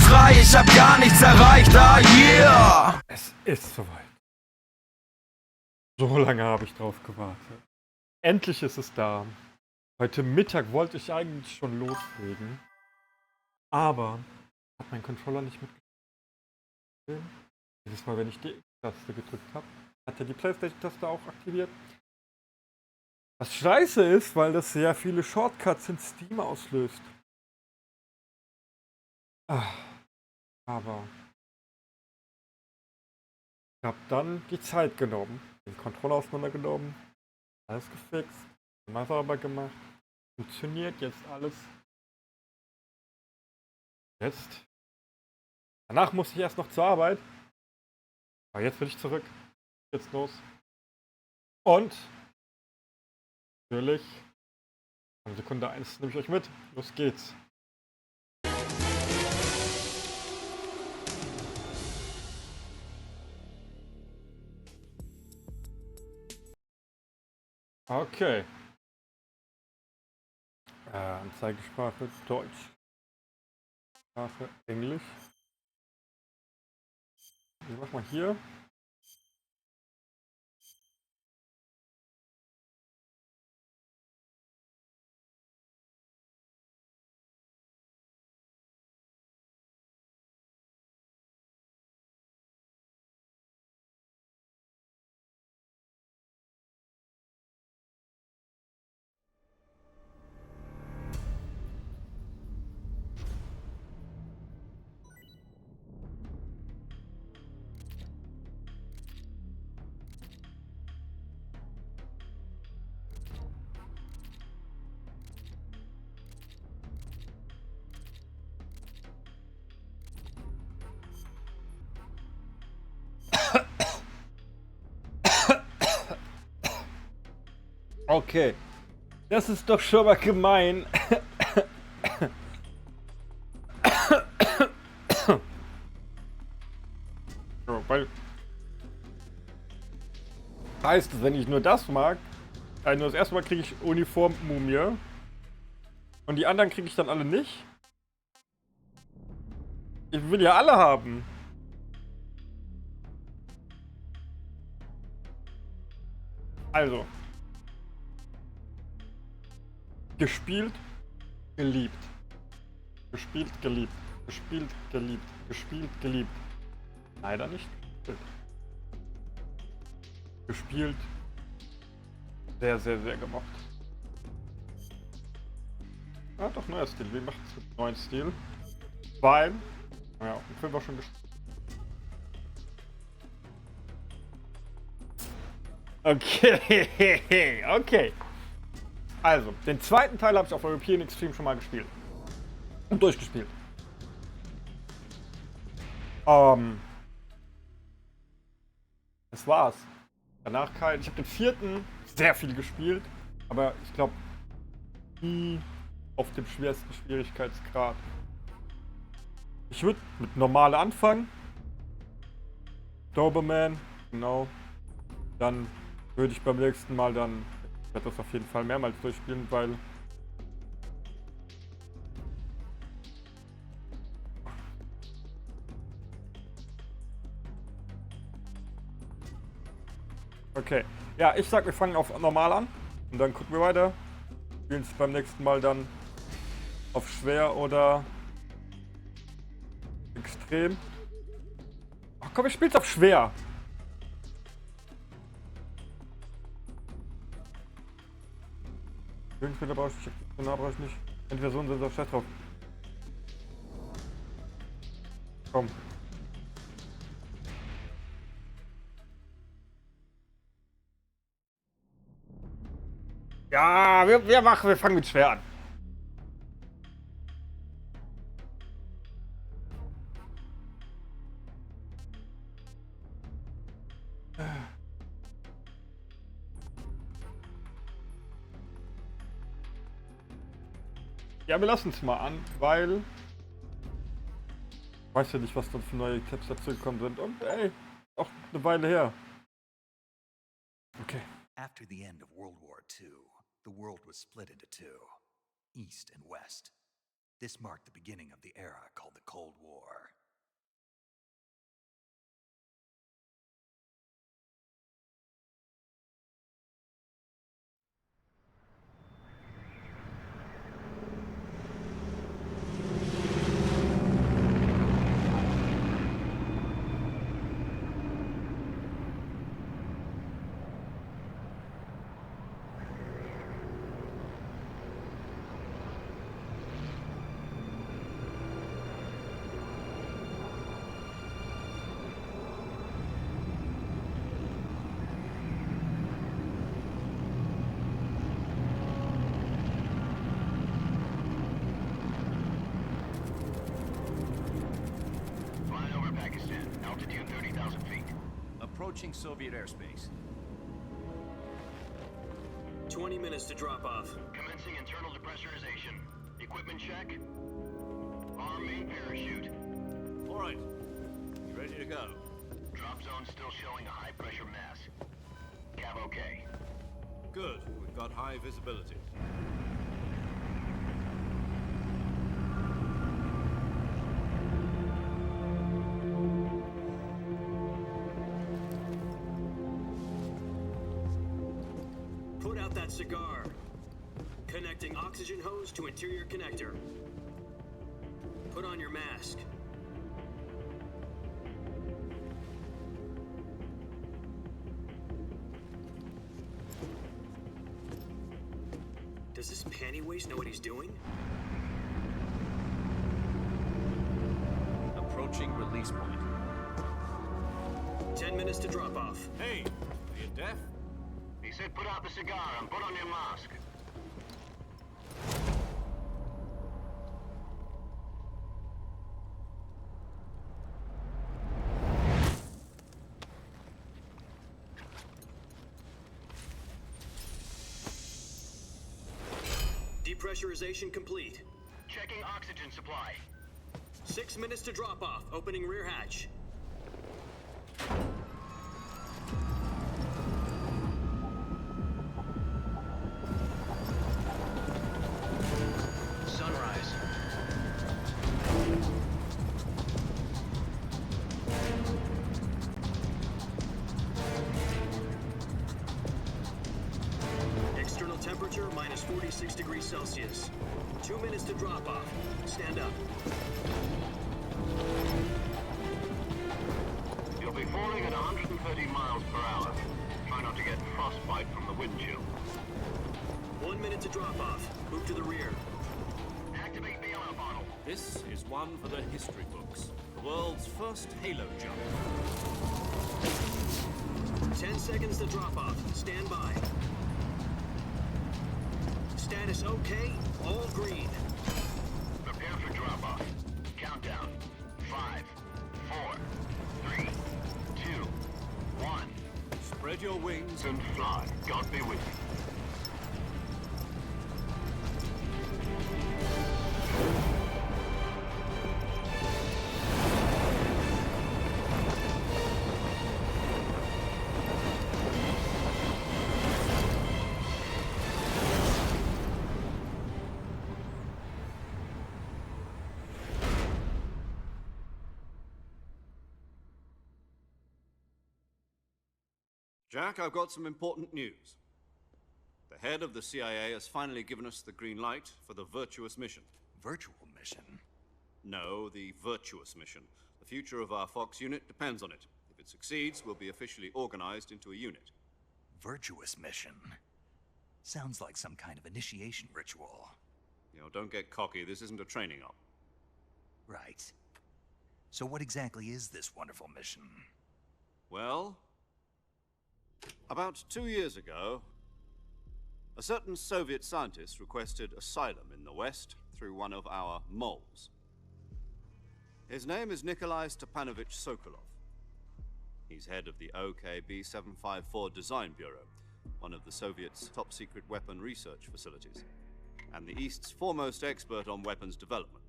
frei, ich hab gar nichts erreicht, ah yeah. Es ist soweit. So lange habe ich drauf gewartet. Endlich ist es da. Heute Mittag wollte ich eigentlich schon loslegen. Aber hat mein Controller nicht mitgespielt. Jedes Mal, wenn ich die X-Taste gedrückt habe, hat er die Playstation-Taste auch aktiviert. Was scheiße ist, weil das sehr viele Shortcuts in Steam auslöst. Aber ich habe dann die Zeit genommen, den Controller auseinandergenommen, alles gefixt, mal sauber gemacht. Funktioniert jetzt alles. Jetzt. Danach musste ich erst noch zur Arbeit. Aber jetzt bin ich zurück. Jetzt los. Und natürlich, an Sekunde 1 nehme ich euch mit. Los geht's. Okay. Anzeigesprache Deutsch. Sprache Englisch. Ich mach mal hier. Okay. Das ist doch schon mal gemein. So, weil heißt, wenn ich nur das mag, also das erste Mal kriege ich Uniform-Mumie und die anderen kriege ich dann alle nicht. Ich will ja alle haben. Also. Gespielt, geliebt. Gespielt, geliebt. Gespielt, geliebt. Gespielt, geliebt. Leider nicht. Gespielt. Sehr, sehr, sehr gemocht. Ah, doch, neuer Stil. Wie macht's mit neuen Stil? Weil. Naja, auf dem Film war schon gespielt. Okay. Okay. Also, den zweiten Teil habe ich auf European Extreme schon mal gespielt. Und durchgespielt. Das war's. Danach kein. Ich habe den vierten sehr viel gespielt, aber ich glaube nie auf dem schwersten Schwierigkeitsgrad. Ich würde mit normal anfangen. Doberman, genau. Dann würde ich beim nächsten Mal dann. Ich werde das auf jeden Fall mehrmals durchspielen, weil. Okay. Ja, ich sag, wir fangen auf normal an. Und dann gucken wir weiter. Spielen es beim nächsten Mal dann auf schwer oder extrem. Ach komm, ich spiel's auf schwer. Höhenspieler brauche ich nicht, brauche ich nicht. Entweder so sind auf scheiß drauf. Komm. Ja, wir fangen mit schwer an. Ja, wir lassen es mal an, weil ich weiß ja nicht, was dann für neue Tabs dazu gekommen sind. Und ey, auch eine Weile her. Okay. After the end of World War II, the world was split into two, East and West. This marked the beginning of the era called the Cold War. Altitude 30,000 feet. Approaching Soviet airspace. 20 minutes to drop off. Commencing internal depressurization. Equipment check. Arm main parachute. All right. You ready to go? Drop zone still showing a high pressure mass. Cav okay. Good. We've got high visibility. Put out that cigar. Connecting oxygen hose to interior connector. Put on your mask. Does this panty waste know what he's doing? Approaching release point. 10 minutes to drop off. Hey, are you deaf? He said put out the cigar and put on your mask. Depressurization complete. Checking oxygen supply. 6 minutes to drop off. Opening rear hatch. Sunrise. External temperature minus 46 degrees Celsius. 2 minutes to drop off. Stand up. You'll be falling at 130 miles per hour. Try not to get frostbite from the wind chill. 1 minute to drop off. Move to the rear. Activate bailout bottle. This is one for the history books. The world's first halo jump. 10 seconds to drop off. Stand by. Status okay. All green. Prepare for drop-off. Countdown. 5, 4, 3, 2, 1. Spread your wings And fly. God be with you. Jack, I've got some important news. The head of the CIA has finally given us the green light for the virtuous mission. Virtual mission? No, the virtuous mission. The future of our Fox unit depends on it. If it succeeds, we'll be officially organized into a unit. Virtuous mission? Sounds like some kind of initiation ritual. You know, don't get cocky. This isn't a training op. Right. So what exactly is this wonderful mission? Well, about 2 years ago, a certain Soviet scientist requested asylum in the West through one of our moles. His name is Nikolai Stepanovich Sokolov. He's head of the OKB-754 Design Bureau, one of the Soviets' top-secret weapon research facilities, and the East's foremost expert on weapons development.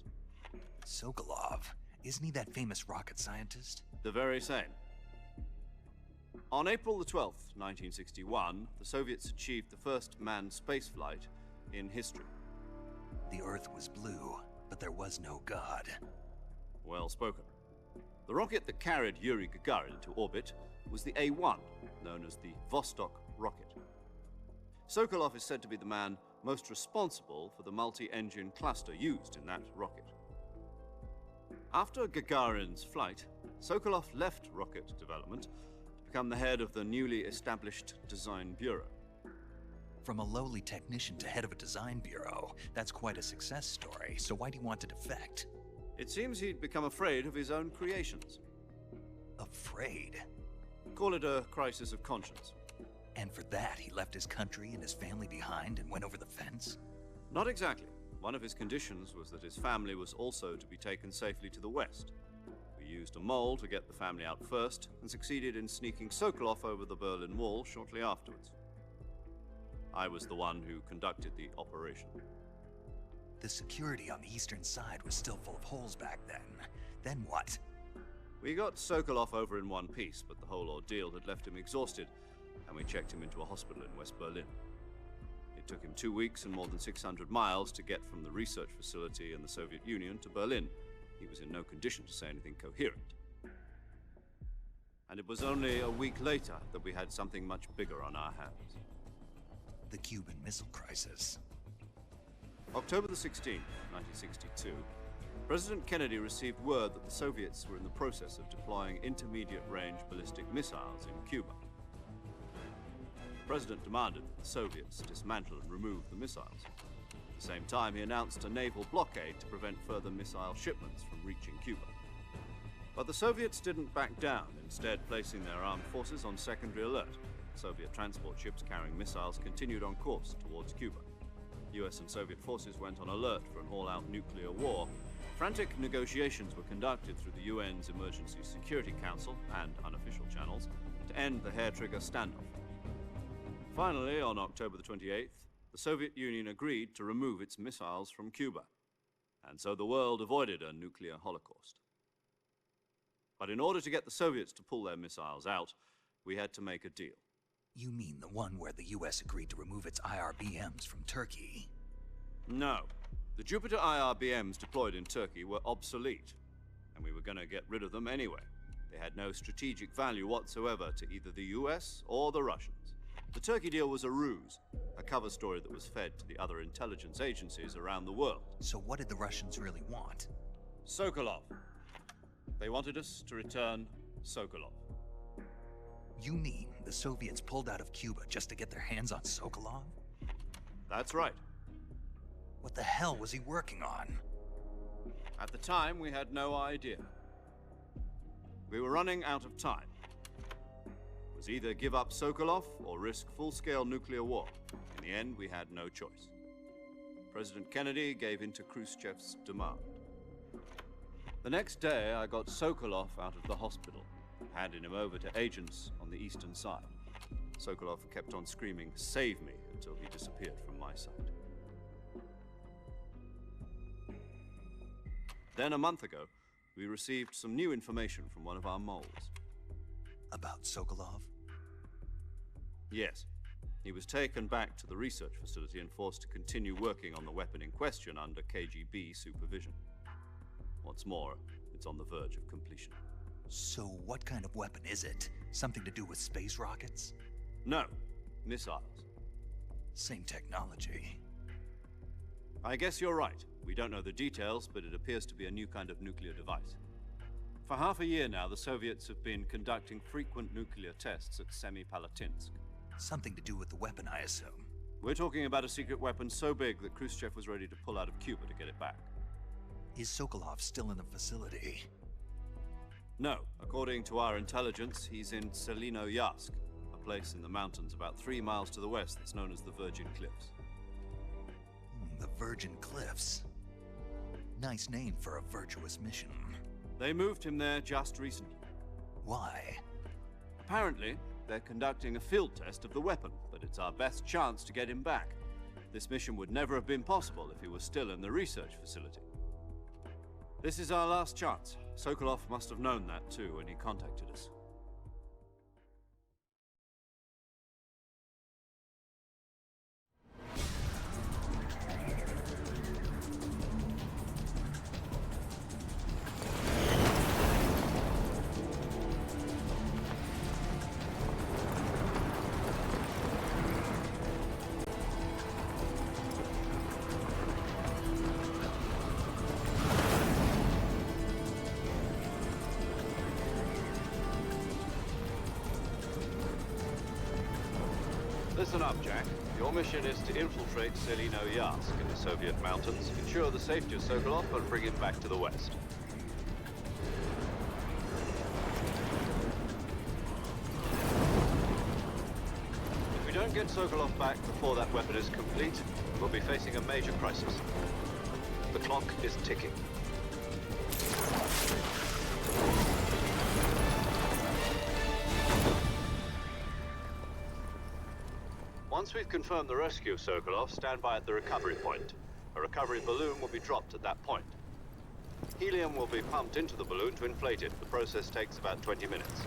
Sokolov? Isn't he that famous rocket scientist? The very same. On April the 12th, 1961, the Soviets achieved the first manned spaceflight in history. The Earth was blue, but but there was no God. Well spoken. The rocket that carried Yuri Gagarin into orbit was the A-1, known as the Vostok rocket. Sokolov is said to be the man most responsible for the multi-engine cluster used in that rocket. After Gagarin's flight, Sokolov left rocket development to become the head of the newly established Design Bureau. From a lowly technician to head of a design bureau, that's quite a success story, so why do you want to defect? It seems he'd become afraid of his own creations. Afraid? Call it a crisis of conscience. And for that, he left his country and his family behind and went over the fence? Not exactly. One of his conditions was that his family was also to be taken safely to the west. We used a mole to get the family out first and succeeded in sneaking Sokolov over the Berlin Wall shortly afterwards. I was the one who conducted the operation. The security on the eastern side was still full of holes back then. Then what? We got Sokolov over in one piece, but the whole ordeal had left him exhausted, and we checked him into a hospital in West Berlin. It took him 2 weeks and more than 600 miles to get from the research facility in the Soviet Union to Berlin. He was in no condition to say anything coherent. And it was only a week later that we had something much bigger on our hands. The Cuban Missile Crisis. October the 16th, 1962, President Kennedy received word that the Soviets were in the process of deploying intermediate-range ballistic missiles in Cuba. The President demanded that the Soviets dismantle and remove the missiles. At the same time, he announced a naval blockade to prevent further missile shipments from reaching Cuba. But the Soviets didn't back down, instead placing their armed forces on secondary alert. Soviet transport ships carrying missiles continued on course towards Cuba. US and Soviet forces went on alert for an all-out nuclear war. Frantic negotiations were conducted through the UN's Emergency Security Council and unofficial channels to end the hair-trigger standoff. Finally, on October the 28th, the Soviet Union agreed to remove its missiles from Cuba, and so the world avoided a nuclear holocaust. But in order to get the Soviets to pull their missiles out, we had to make a deal. You mean the one where the US agreed to remove its IRBMs from Turkey? No. The Jupiter IRBMs deployed in Turkey were obsolete, and we were going to get rid of them anyway. They had no strategic value whatsoever to either the US or the Russians. The Turkey deal was a ruse, a cover story that was fed to the other intelligence agencies around the world. So what did the Russians really want? Sokolov. They wanted us to return Sokolov. You mean the Soviets pulled out of Cuba just to get their hands on Sokolov? That's right. What the hell was he working on? At the time, we had no idea. We were running out of time. It was either give up Sokolov or risk full-scale nuclear war. In the end, we had no choice. President Kennedy gave in to Khrushchev's demand. The next day, I got Sokolov out of the hospital, handing him over to agents on the eastern side. Sokolov kept on screaming, "Save me," until he disappeared from my sight. Then a month ago, we received some new information from one of our moles. About Sokolov? Yes. He was taken back to the research facility and forced to continue working on the weapon in question under KGB supervision. What's more, it's on the verge of completion. So what kind of weapon is it? Something to do with space rockets? No, missiles. Same technology. I guess you're right. We don't know the details, but it appears to be a new kind of nuclear device. For half a year now, the Soviets have been conducting frequent nuclear tests at Semipalatinsk. Something to do with the weapon, I assume. We're talking about a secret weapon so big that Khrushchev was ready to pull out of Cuba to get it back. Is Sokolov still in the facility? No. According to our intelligence, he's in Selinoyarsk, a place in the mountains about 3 miles to the west that's known as the Virgin Cliffs. The Virgin Cliffs. Nice name for a virtuous mission. They moved him there just recently. Why? Apparently, they're conducting a field test of the weapon, but it's our best chance to get him back. This mission would never have been possible if he was still in the research facility. This is our last chance. Sokolov must have known that too when he contacted us. Listen up, Jack. Your mission is to infiltrate Selino-Yarsk in the Soviet mountains, ensure the safety of Sokolov, and bring him back to the West. If we don't get Sokolov back before that weapon is complete, we'll be facing a major crisis. The clock is ticking. Once we've confirmed the rescue of Sokolov, stand by at the recovery point. A recovery balloon will be dropped at that point. Helium will be pumped into the balloon to inflate it. The process takes about 20 minutes.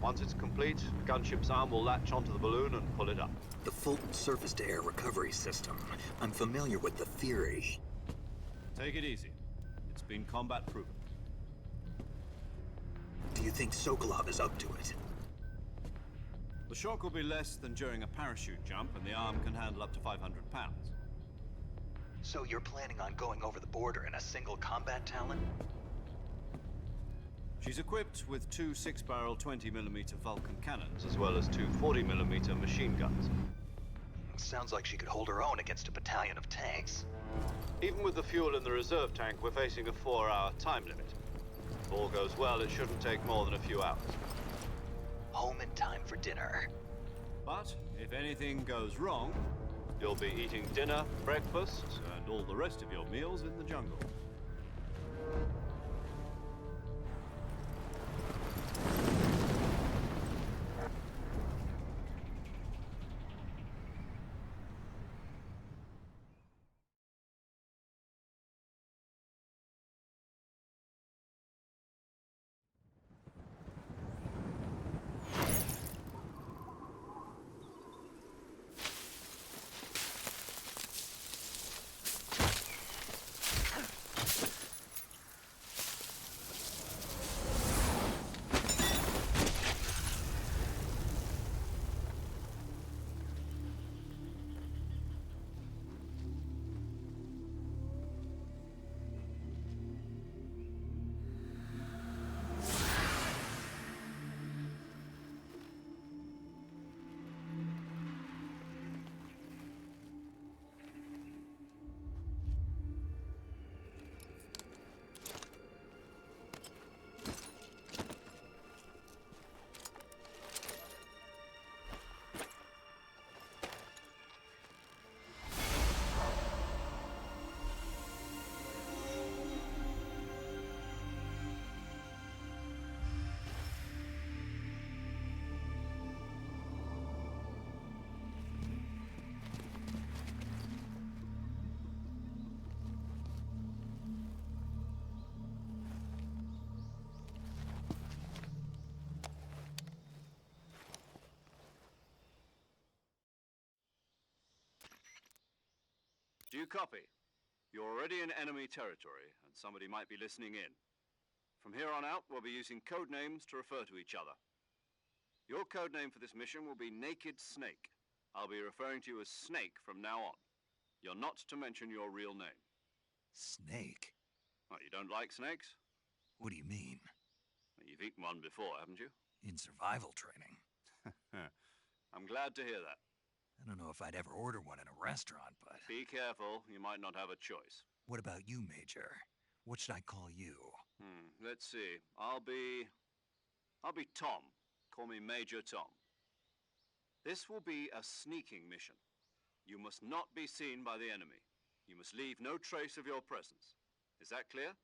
Once it's complete, the gunship's arm will latch onto the balloon and pull it up. The Fulton surface-to-air recovery system. I'm familiar with the theory. Take it easy. It's been combat proven. Do you think Sokolov is up to it? The shock will be less than during a parachute jump, and the arm can handle up to 500 pounds. So you're planning on going over the border in a single combat Talon? She's equipped with two 6-barrel 20mm Vulcan cannons, as well as two 40mm machine guns. Sounds like she could hold her own against a battalion of tanks. Even with the fuel in the reserve tank, we're facing a 4-hour time limit. If all goes well, it shouldn't take more than a few hours. Home in time for dinner. But if anything goes wrong, you'll be eating dinner, breakfast, and all the rest of your meals in the jungle. Do you copy? You're already in enemy territory, and somebody might be listening in. From here on out, we'll be using code names to refer to each other. Your code name for this mission will be Naked Snake. I'll be referring to you as Snake from now on. You're not to mention your real name. Snake? What, you don't like snakes? What do you mean? You've eaten one before, haven't you? In survival training? I'm glad to hear that. I don't know if I'd ever order one in a restaurant, but... Be careful, you might not have a choice. What about you, Major? What should I call you? Let's see. I'll be Tom. Call me Major Tom. This will be a sneaking mission. You must not be seen by the enemy. You must leave no trace of your presence. Is that clear?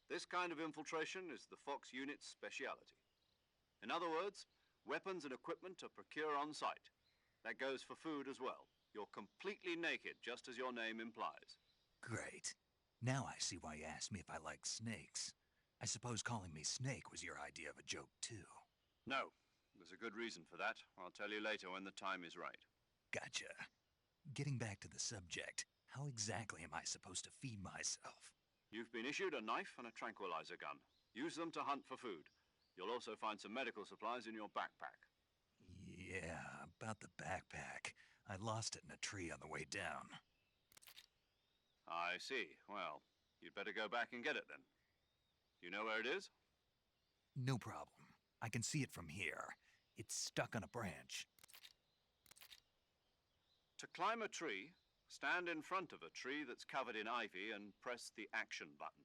This kind of infiltration is the Fox unit's speciality. In other words, weapons and equipment are procured on site. That goes for food as well. You're completely naked, just as your name implies. Great. Now I see why you asked me if I like snakes. I suppose calling me Snake was your idea of a joke, too. No. There's a good reason for that. I'll tell you later when the time is right. Gotcha. Getting back to the subject, how exactly am I supposed to feed myself? You've been issued a knife and a tranquilizer gun. Use them to hunt for food. You'll also find some medical supplies in your backpack. Yeah, about the backpack. I lost it in a tree on the way down. I see. Well, you'd better go back and get it then. You know where it is? No problem. I can see it from here. It's stuck on a branch. To climb a tree, stand in front of a tree that's covered in ivy and press the action button.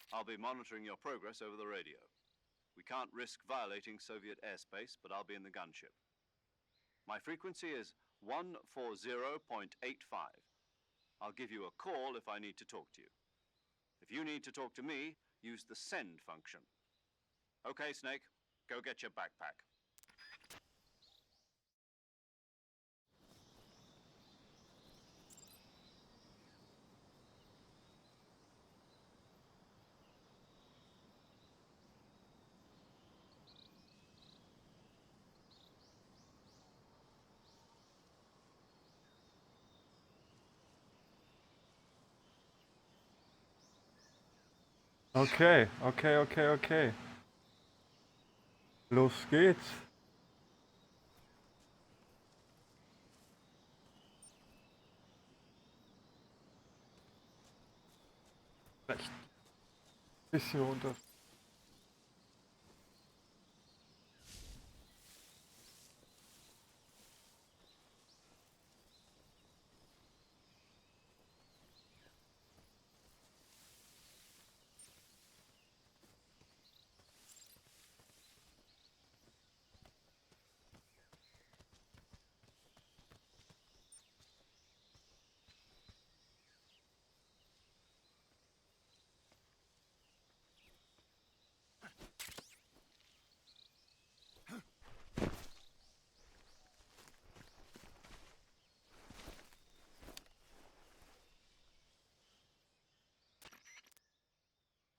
I'll be monitoring your progress over the radio. We can't risk violating Soviet airspace, but I'll be in the gunship. My frequency is 140.85. I'll give you a call if I need to talk to you. If you need to talk to me, use the send function. Okay, Snake, go get your backpack. Okay, okay, okay, okay. Los geht's. Vielleicht ein bisschen runter.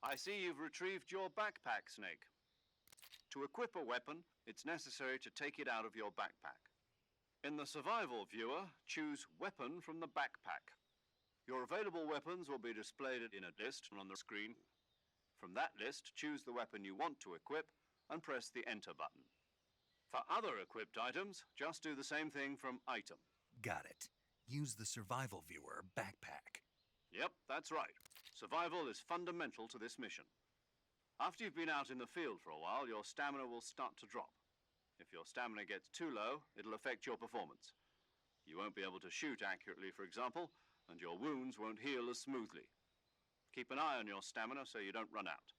I see you've retrieved your backpack, Snake. To equip a weapon, it's necessary to take it out of your backpack. In the survival viewer, choose Weapon from the backpack. Your available weapons will be displayed in a list on the screen. From that list, choose the weapon you want to equip and press the Enter button. For other equipped items, just do the same thing from Item. Got it. Use the survival viewer backpack. Yep, that's right. Survival is fundamental to this mission. After you've been out in the field for a while, your stamina will start to drop. If your stamina gets too low, it'll affect your performance. You won't be able to shoot accurately, for example, and your wounds won't heal as smoothly. Keep an eye on your stamina so you don't run out.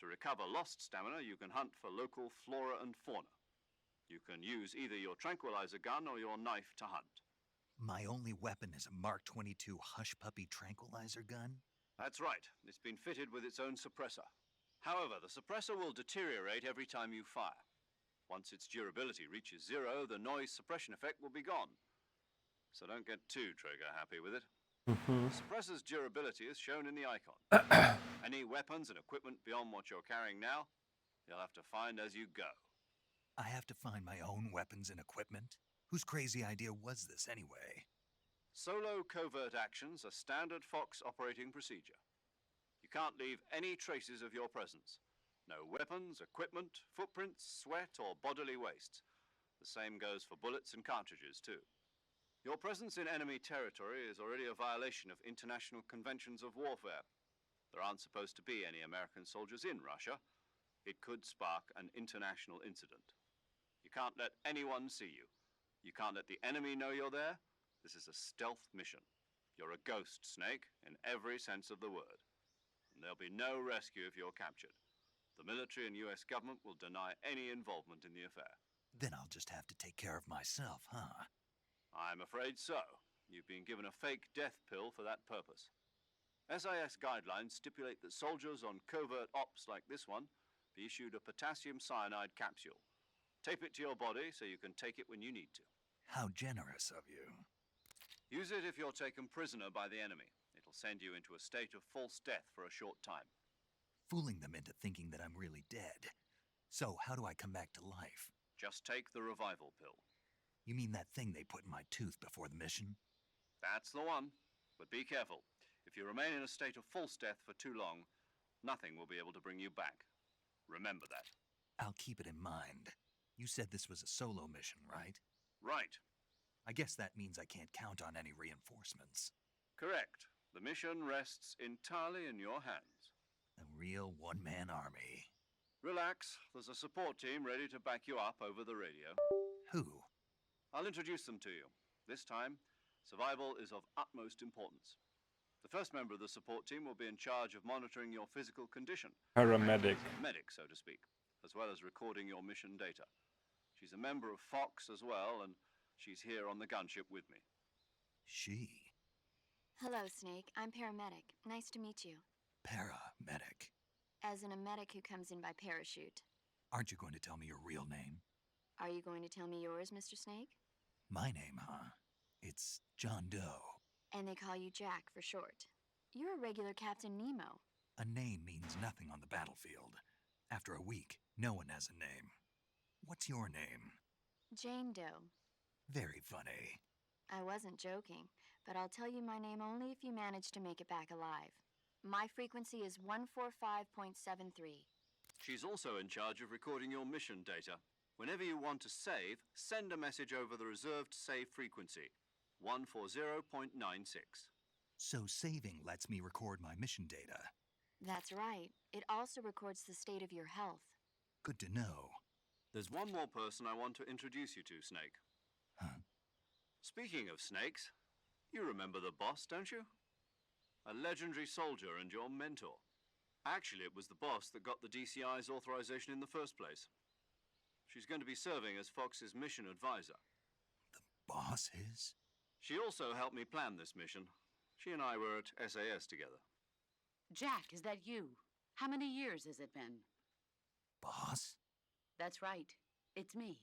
To recover lost stamina, you can hunt for local flora and fauna. You can use either your tranquilizer gun or your knife to hunt. My only weapon is a Mark 22 Hush Puppy tranquilizer gun? That's right. It's been fitted with its own suppressor. However, the suppressor will deteriorate every time you fire. Once its durability reaches zero, the noise suppression effect will be gone. So don't get too trigger happy with it. The suppressor's durability is shown in the icon. Any weapons and equipment beyond what you're carrying now, you'll have to find as you go. I have to find my own weapons and equipment? Whose crazy idea was this anyway? Solo covert actions are standard Fox operating procedure. You can't leave any traces of your presence. No weapons, equipment, footprints, sweat, or bodily wastes. The same goes for bullets and cartridges, too. Your presence in enemy territory is already a violation of international conventions of warfare. There aren't supposed to be any American soldiers in Russia. It could spark an international incident. You can't let anyone see you. You can't let the enemy know you're there. This is a stealth mission. You're a ghost, Snake, in every sense of the word. And there'll be no rescue if you're captured. The military and US government will deny any involvement in the affair. Then I'll just have to take care of myself, huh? I'm afraid so. You've been given a fake death pill for that purpose. SIS guidelines stipulate that soldiers on covert ops like this one be issued a potassium cyanide capsule. Tape it to your body so you can take it when you need to. How generous of you. Use it if you're taken prisoner by the enemy. It'll send you into a state of false death for a short time. Fooling them into thinking that I'm really dead. So how do I come back to life? Just take the revival pill. You mean that thing they put in my tooth before the mission? That's the one. But be careful. If you remain in a state of false death for too long, nothing will be able to bring you back. Remember that. I'll keep it in mind. You said this was a solo mission, right? Right. I guess that means I can't count on any reinforcements. Correct. The mission rests entirely in your hands. A real one-man army. Relax. There's a support team ready to back you up over the radio. Who? I'll introduce them to you. This time, survival is of utmost importance. The first member of the support team will be in charge of monitoring your physical condition. Paramedic. A medic, so to speak, as well as recording your mission data. She's a member of Fox as well, and she's here on the gunship with me. She? Hello, Snake. I'm paramedic. Nice to meet you. Paramedic. As in a medic who comes in by parachute. Aren't you going to tell me your real name? Are you going to tell me yours, Mr. Snake? My name, huh? It's John Doe. And they call you Jack for short. You're a regular Captain Nemo. A name means nothing on the battlefield. After a week, no one has a name. What's your name? Jane Doe. Very funny. I wasn't joking, but I'll tell you my name only if you manage to make it back alive. My frequency is 145.73. She's also in charge of recording your mission data. Whenever you want to save, send a message over the reserved save frequency, 140.96. So saving lets me record my mission data. That's right. It also records the state of your health. Good to know. There's one more person I want to introduce you to, Snake. Huh? Speaking of snakes, you remember the boss, don't you? A legendary soldier and your mentor. Actually, it was the boss that got the DCI's authorization in the first place. She's going to be serving as Fox's mission advisor. The boss is? She also helped me plan this mission. She and I were at SAS together. Jack, is that you? How many years has it been? Boss? That's right. It's me.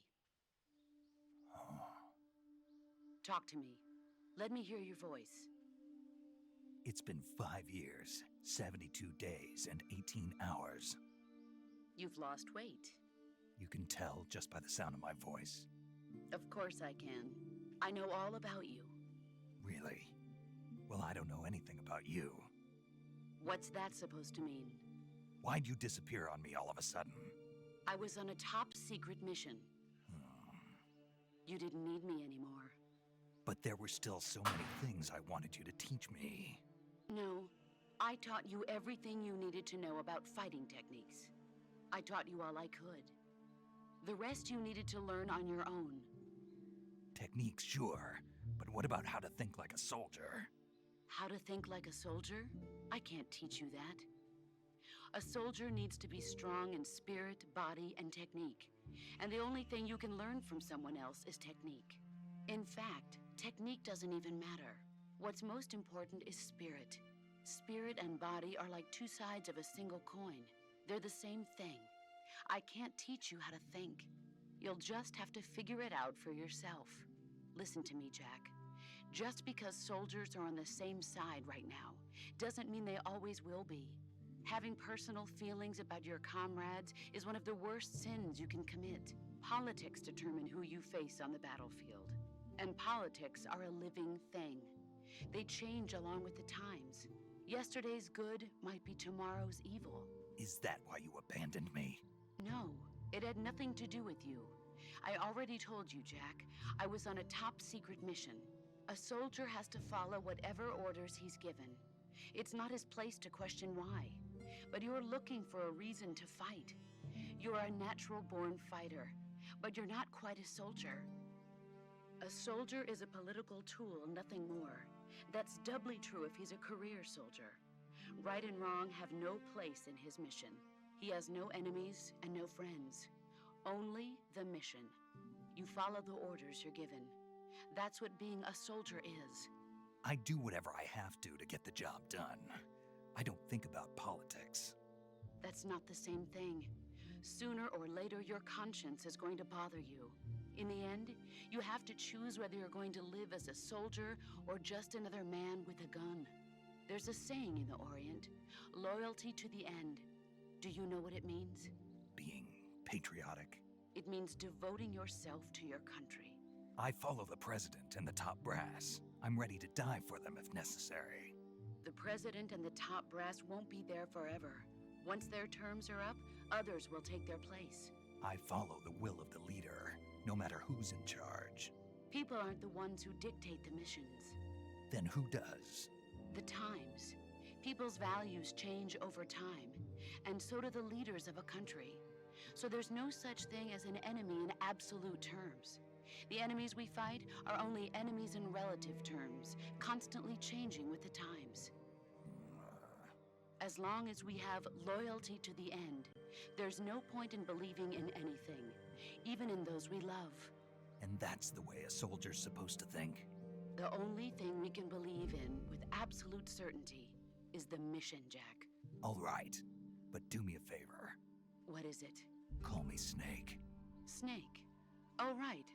Oh. Talk to me. Let me hear your voice. It's been 5 years, 72 days, and 18 hours. You've lost weight. You can tell just by the sound of my voice. Of course I can. I know all about you. Really? Well, I don't know anything about you. What's that supposed to mean? Why'd you disappear on me all of a sudden? I was on a top secret mission. You didn't need me anymore. But there were still so many things I wanted you to teach me. No, I taught you everything you needed to know about fighting techniques. I taught you all I could. The rest you needed to learn on your own. Techniques, sure. But what about how to think like a soldier? How to think like a soldier? I can't teach you that. A soldier needs to be strong in spirit, body, and technique. And the only thing you can learn from someone else is technique. In fact, technique doesn't even matter. What's most important is spirit. Spirit and body are like two sides of a single coin. They're the same thing. I can't teach you how to think. You'll just have to figure it out for yourself. Listen to me, Jack. Just because soldiers are on the same side right now doesn't mean they always will be. Having personal feelings about your comrades is one of the worst sins you can commit. Politics determine who you face on the battlefield. And politics are a living thing. They change along with the times. Yesterday's good might be tomorrow's evil. Is that why you abandoned me? No, it had nothing to do with you. I already told you, Jack. I was on a top secret mission. A soldier has to follow whatever orders he's given. It's not his place to question why. But you're looking for a reason to fight. You're a natural-born fighter, but you're not quite a soldier. A soldier is a political tool, nothing more. That's doubly true if he's a career soldier. Right and wrong have no place in his mission. He has no enemies and no friends. Only the mission. You follow the orders you're given. That's what being a soldier is. I do whatever I have to get the job done. I don't think about politics. That's not the same thing. Sooner or later, your conscience is going to bother you. In the end, you have to choose whether you're going to live as a soldier or just another man with a gun. There's a saying in the Orient, loyalty to the end. Do you know what it means? Being patriotic. It means devoting yourself to your country. I follow the president and the top brass. I'm ready to die for them if necessary. The president and the top brass won't be there forever. Once their terms are up, others will take their place. I follow the will of the leader, no matter who's in charge. People aren't the ones who dictate the missions. Then who does? The times. People's values change over time, and so do the leaders of a country. So there's no such thing as an enemy in absolute terms. The enemies we fight are only enemies in relative terms, constantly changing with the times. As long as we have loyalty to the end, there's no point in believing in anything, even in those we love. And that's the way a soldier's supposed to think? The only thing we can believe in with absolute certainty is the mission, Jack. All right, but do me a favor. What is it? Call me Snake. Snake. Oh, right.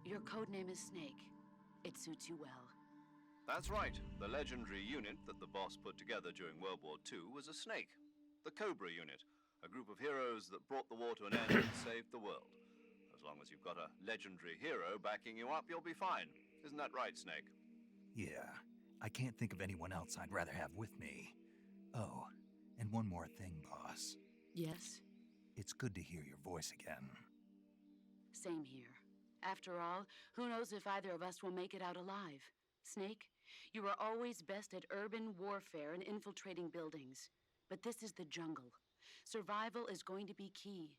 Your codename is Snake. It suits you well. That's right. The legendary unit that the boss put together during World War II was a snake. The Cobra unit, a group of heroes that brought the war to an end and saved the world. As long as you've got a legendary hero backing you up, you'll be fine. Isn't that right, Snake? Yeah, I can't think of anyone else I'd rather have with me. Oh, and one more thing, boss. Yes? It's good to hear your voice again. Same here. After all, who knows if either of us will make it out alive? Snake, you are always best at urban warfare and infiltrating buildings. But this is the jungle. Survival is going to be key.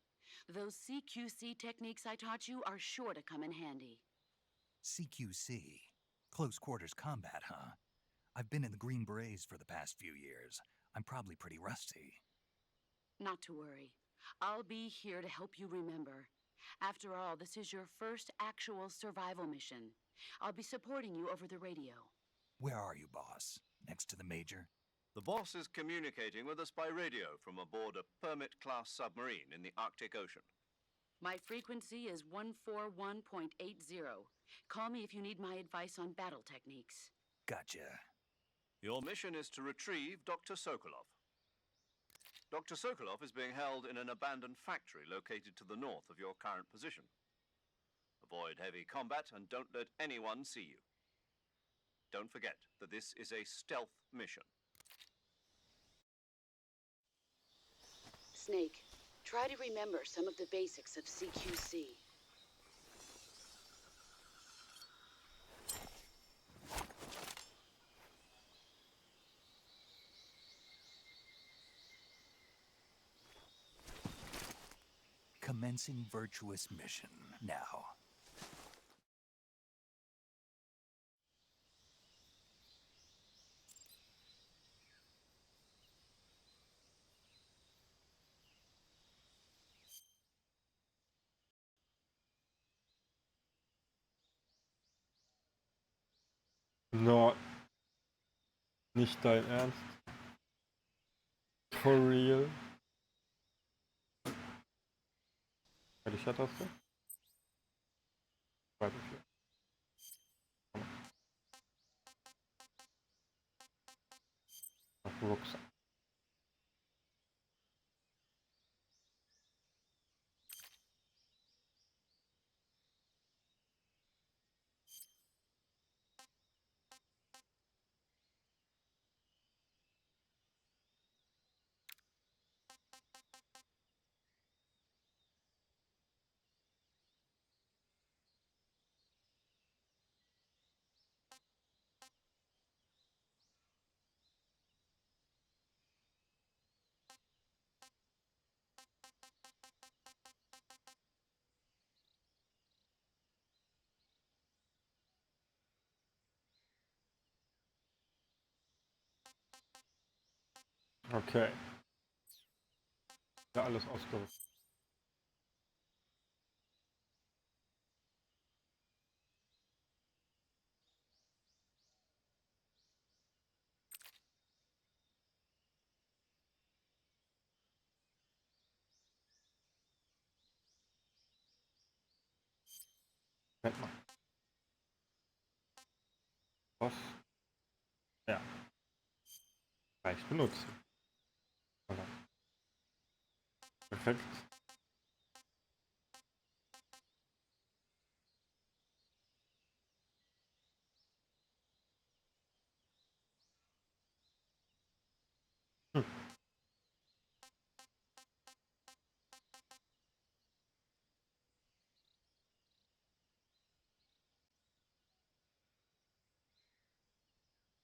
Those CQC techniques I taught you are sure to come in handy. CQC? Close quarters combat, huh? I've been in the Green Berets for the past few years. I'm probably pretty rusty. Not to worry. I'll be here to help you remember. After all, this is your first actual survival mission. I'll be supporting you over the radio. Where are you, boss? Next to the Major? The boss is communicating with us by radio from aboard a Permit-class submarine in the Arctic Ocean. My frequency is 141.80. Call me if you need my advice on battle techniques. Gotcha. Your mission is to retrieve Dr. Sokolov. Dr. Sokolov is being held in an abandoned factory located to the north of your current position. Avoid heavy combat and don't let anyone see you. Don't forget that this is a stealth mission. Snake, try to remember some of the basics of CQC. Commencing virtuous mission now. No, nicht dein Ernst. For real. Taste? Weiter für. Auf Rucksack. Okay. Ja, alles ausgerüstet. Kennt man. Was? Ja. Gleich benutzen. Voilà. Perfekt. Hm.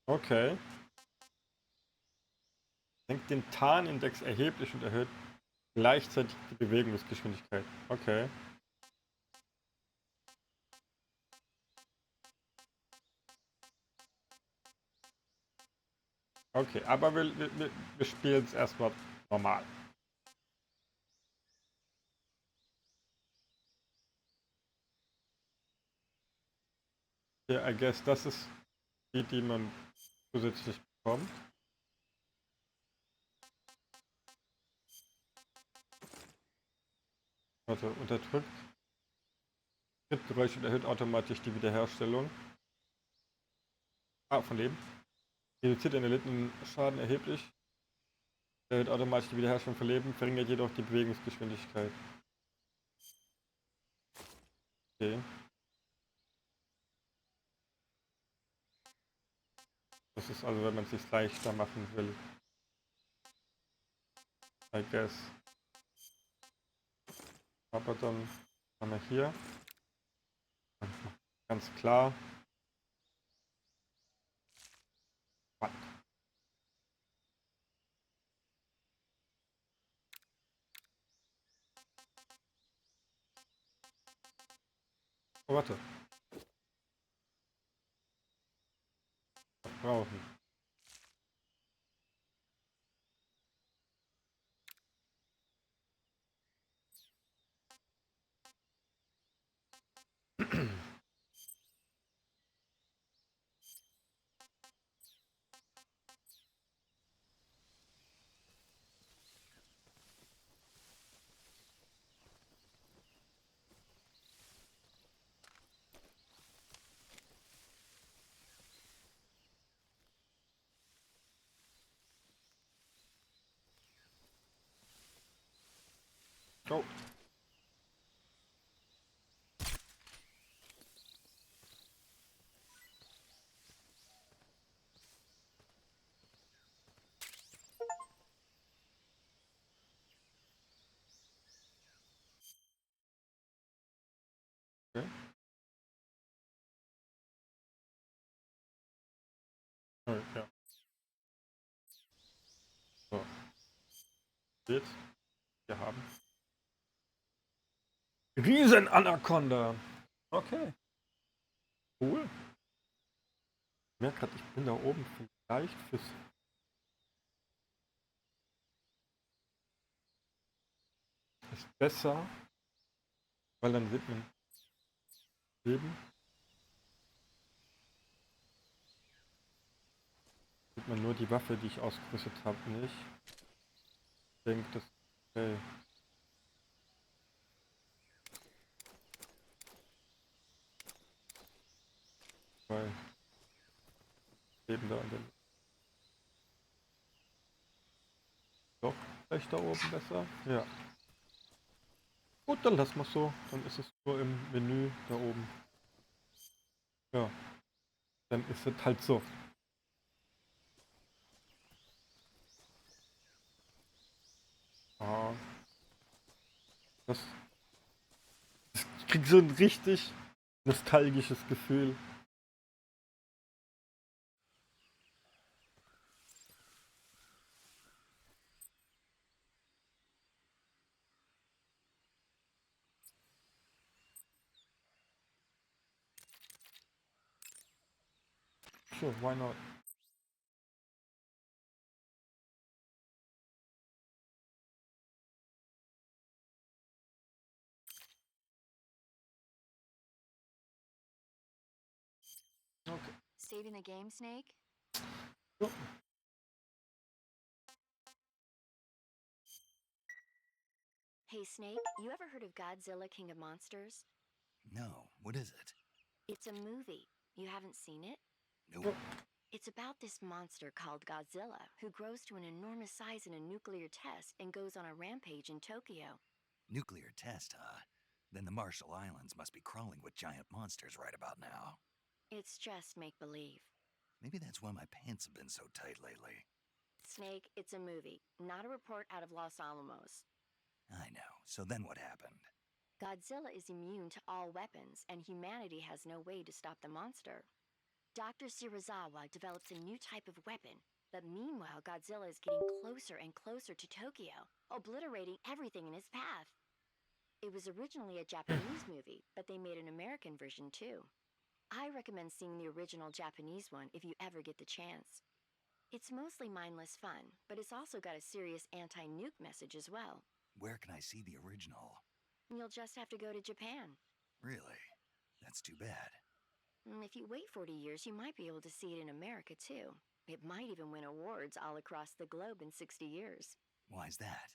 Okay. Senkt den Tarnindex erheblich und erhöht gleichzeitig die Bewegungsgeschwindigkeit. Okay. Okay, aber wir spielen es erstmal normal. Ja, I guess das ist die man zusätzlich bekommt. Also unterdrückt. Trittgeräusch und erhöht automatisch die Wiederherstellung. Von Leben. Reduziert den erlittenen Schaden erheblich. Erhöht automatisch die Wiederherstellung von Leben, verringert jedoch die Bewegungsgeschwindigkeit. Okay. Das ist also, wenn man es sich leichter machen will. I guess. Aber dann haben wir hier ganz klar. Oh, warte. Brauchen. Oh. Okay. Oh, ja. So. Jetzt. Wir haben Riesen-Anaconda. Okay. Cool. Ich merke gerade, ich bin da oben vielleicht fürs ist besser, weil dann sieht man Leben. Sieht man nur die Waffe, die ich ausgerüstet habe, nicht. Ich denke, das ist okay. Weil Leben da an den doch vielleicht da oben besser. Ja. Gut, dann lassen wir es so. Dann ist es nur im Menü da oben. Ja. Dann ist es halt so. Ah. Ich krieg so ein richtig nostalgisches Gefühl. Sure, why not? Okay. Saving the game, Snake? So. Hey, Snake, you ever heard of Godzilla King of Monsters? No, what is it? It's a movie. You haven't seen it? Nope. It's about this monster called Godzilla, who grows to an enormous size in a nuclear test and goes on a rampage in Tokyo. Nuclear test, huh? Then the Marshall Islands must be crawling with giant monsters right about now. It's just make-believe. Maybe that's why my pants have been so tight lately. Snake, it's a movie, not a report out of Los Alamos. I know. So then what happened? Godzilla is immune to all weapons, and humanity has no way to stop the monster. Dr. Shirazawa develops a new type of weapon, but meanwhile Godzilla is getting closer and closer to Tokyo, obliterating everything in his path. It was originally a Japanese movie, but they made an American version too. I recommend seeing the original Japanese one if you ever get the chance. It's mostly mindless fun, but it's also got a serious anti-nuke message as well. Where can I see the original? You'll just have to go to Japan. Really? That's too bad. If you wait 40 years, you might be able to see it in America too. It might even win awards all across the globe in 60 years. Why's that?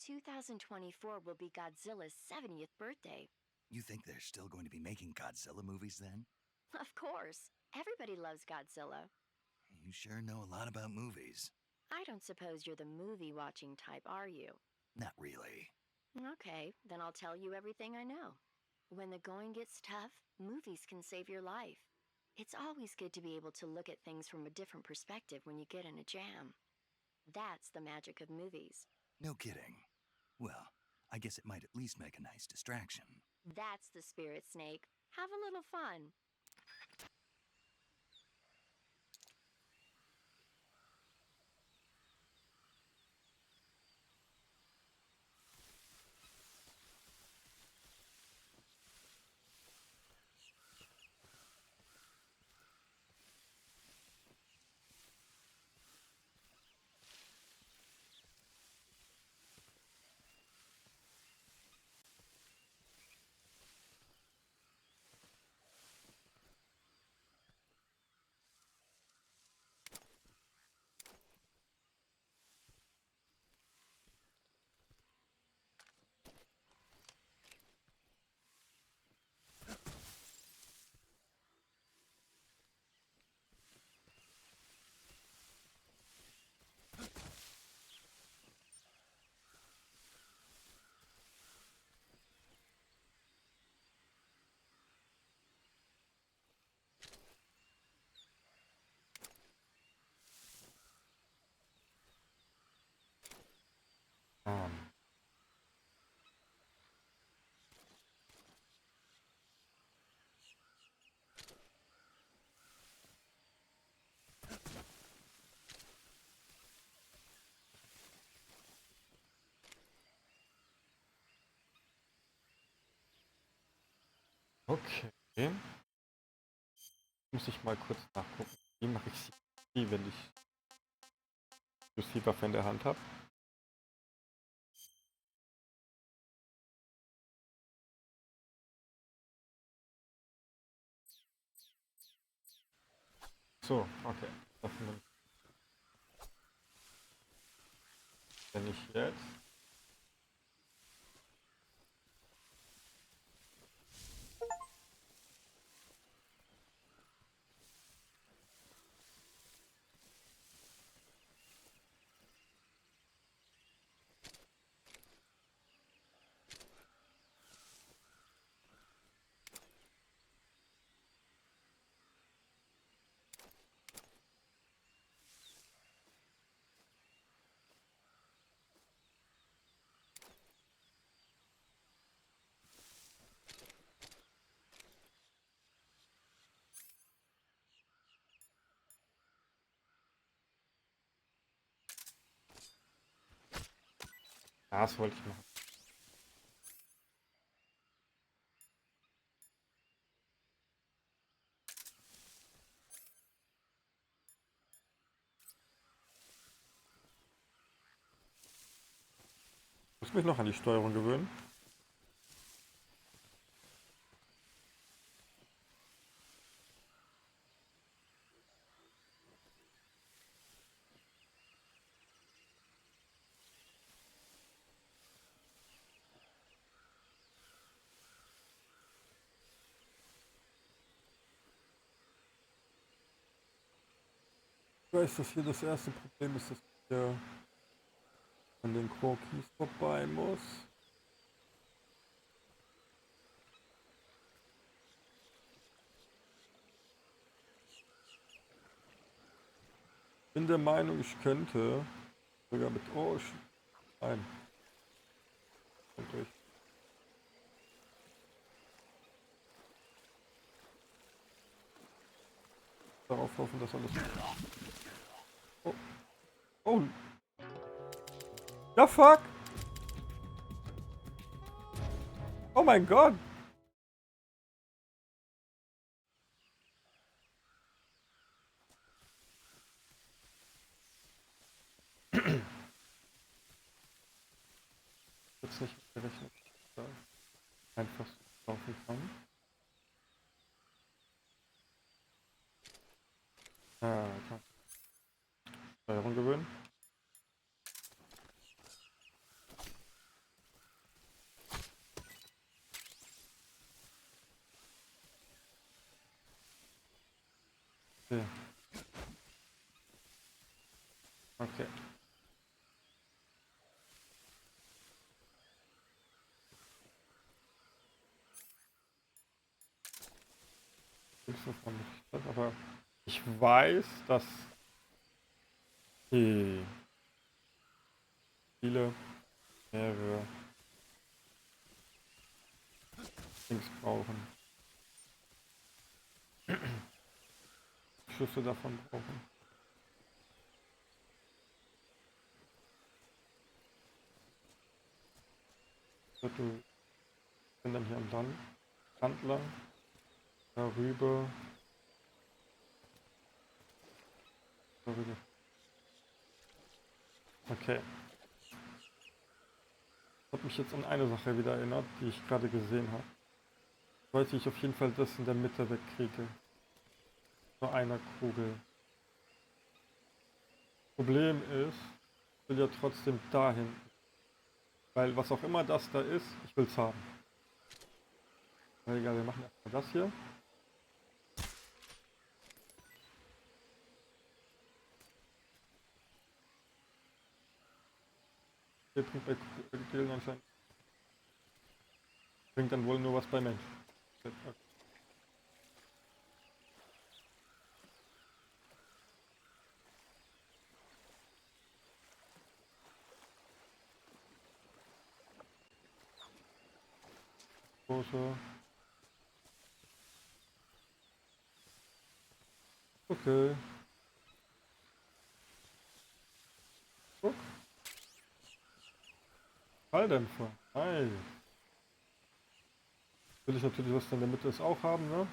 2024 will be Godzilla's 70th birthday. You think they're still going to be making Godzilla movies then? Of course. Everybody loves Godzilla. You sure know a lot about movies. I don't suppose you're the movie-watching type, are you? Not really. Okay, then I'll tell you everything I know. When the going gets tough, movies can save your life. It's always good to be able to look at things from a different perspective when you get in a jam. That's the magic of movies. No kidding. Well, I guess it might at least make a nice distraction. That's the spirit, Snake. Have a little fun. Okay. Muss ich mal kurz nachgucken. Wie mache ich sie, wenn ich Receiver in der Hand habe? So, okay. Wenn ich jetzt das wollte ich machen. Ich muss mich noch an die Steuerung gewöhnen. Ich weiß, dass hier das erste Problem ist, dass ich hier an den Core-Keys vorbei muss. Ich bin der Meinung, ich könnte sogar mit... Oh, nein. Kommt durch. Darauf hoffen, dass alles... Oh. Oh. Ja, fuck. Oh mein Gott. gerechnet da einfach so laufen kann. Klar. Steuerung gewöhnen. Okay. Okay. Ist wovon nicht das, aber ich weiß, dass die viele mehrere Dings brauchen. Schüsse davon brauchen. Du bin dann hier am Land lang, darüber. Okay. Ich habe mich jetzt an eine Sache wieder erinnert, die ich gerade gesehen habe. Ich weiß, wie ich auf jeden Fall das in der Mitte wegkriege. Nur einer Kugel. Problem ist, ich will ja trotzdem dahin. Weil was auch immer das da ist, ich will es haben. Na egal, wir machen erstmal das hier. Hier bringt bei Krokodilen anscheinend. Bringt dann wohl nur was bei Menschen. Große. Okay. Guck. Falldämpfer. Nice. Will ich natürlich, was da in der Mitte ist, auch haben, ne?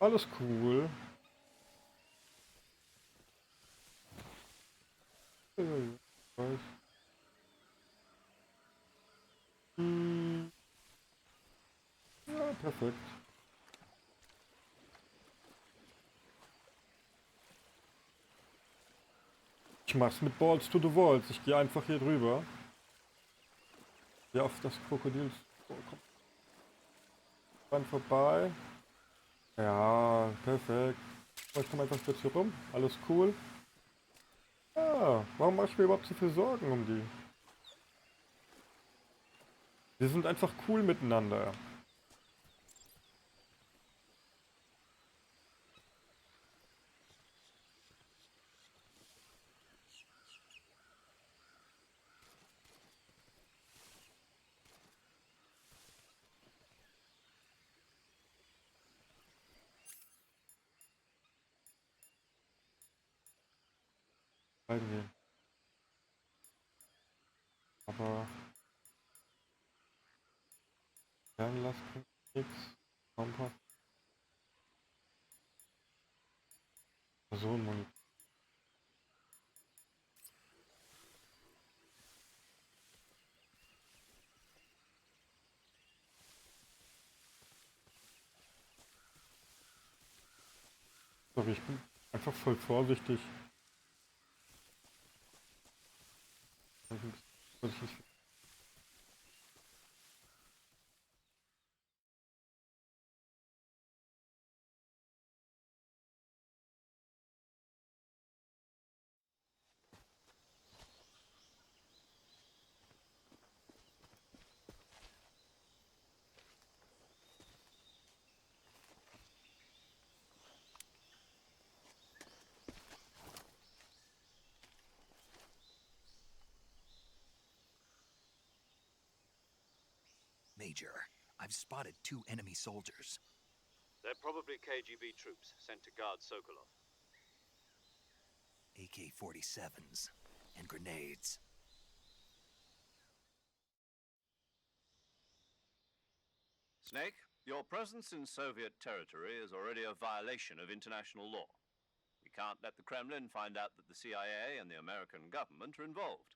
Alles cool. Weiß. Ja, perfekt. Ich mach's mit Balls to the Walls. Ich gehe einfach hier drüber. Hier auf das Krokodil. Kommt dann vorbei. Ja, perfekt. Ich komme einfach jetzt hier rum. Alles cool. Ja, warum mache ich mir überhaupt so viel Sorgen um die? Die sind einfach cool miteinander. Reingehen. Aber Fernlast bringt nichts. Kompass. Personenmonitor. Sorry, ich bin einfach voll vorsichtig. Major, I've spotted 2 enemy soldiers. They're probably KGB troops sent to guard Sokolov. AK-47s and grenades. Snake, your presence in Soviet territory is already a violation of international law. We can't let the Kremlin find out that the CIA and the American government are involved.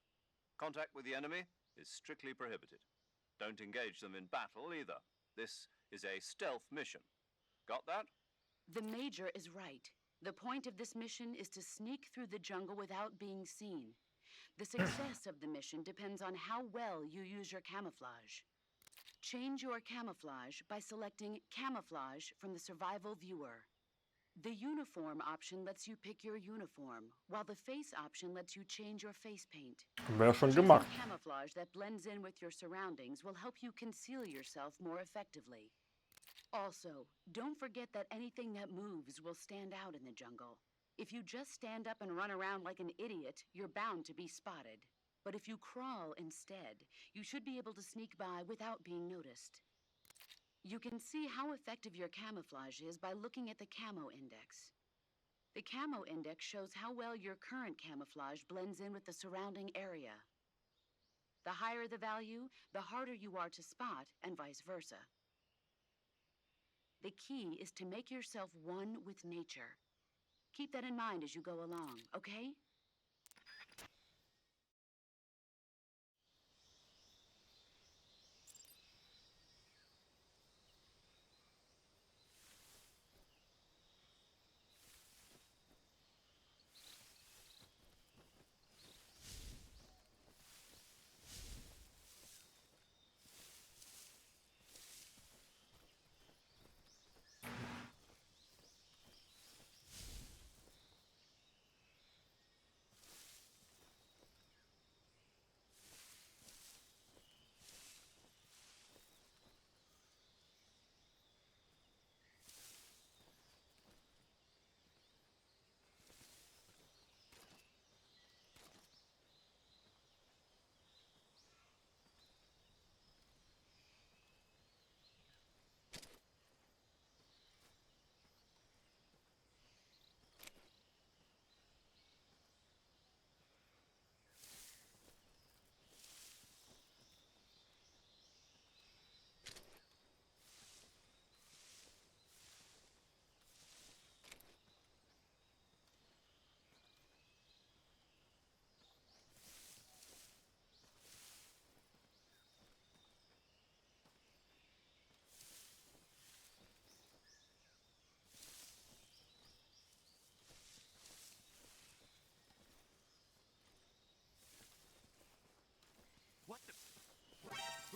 Contact with the enemy is strictly prohibited. Don't engage them in battle either. This is a stealth mission. Got that? The Major is right. The point of this mission is to sneak through the jungle without being seen. The success of the mission depends on how well you use your camouflage. Change your camouflage by selecting Camouflage from the Survival Viewer. The Uniform option lets you pick your uniform, while the Face option lets you change your face paint. Haben wir ja schon Choosing gemacht. camouflage that blends in with your surroundings will help you conceal yourself more effectively. Also, don't forget that anything that moves will stand out in the jungle. If you just stand up and run around like an idiot, you're bound to be spotted. But if you crawl instead, you should be able to sneak by without being noticed. You can see how effective your camouflage is by looking at the Camo Index. The Camo Index shows how well your current camouflage blends in with the surrounding area. The higher the value, the harder you are to spot, and vice versa. The key is to make yourself one with nature. Keep that in mind as you go along, okay? What the?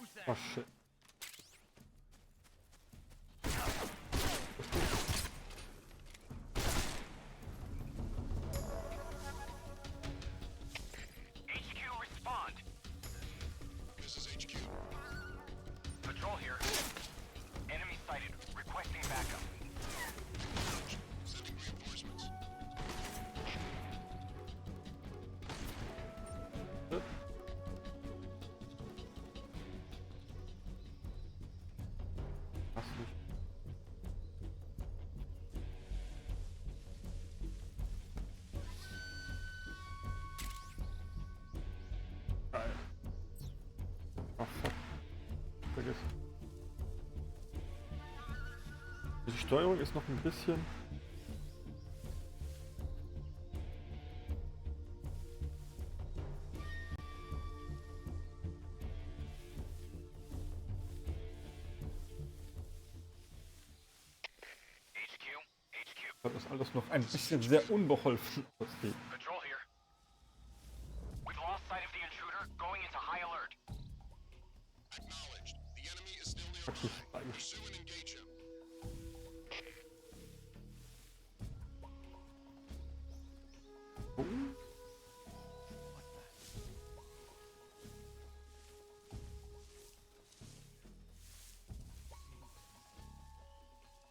Who's that? Oh shit. HQ, respond. This is HQ. Patrol here. Enemy sighted. Requesting backup. Sending reinforcements. Passt nicht. Geil. Oh fuck. Vergiss. Die Steuerung ist noch ein bisschen. Das ist alles noch ein bisschen sehr unbeholfen aussieht. Patrol here. We've lost sight of the intruder. Going into high alert. Acknowledged. The enemy is still nearby. Pursue and engage him.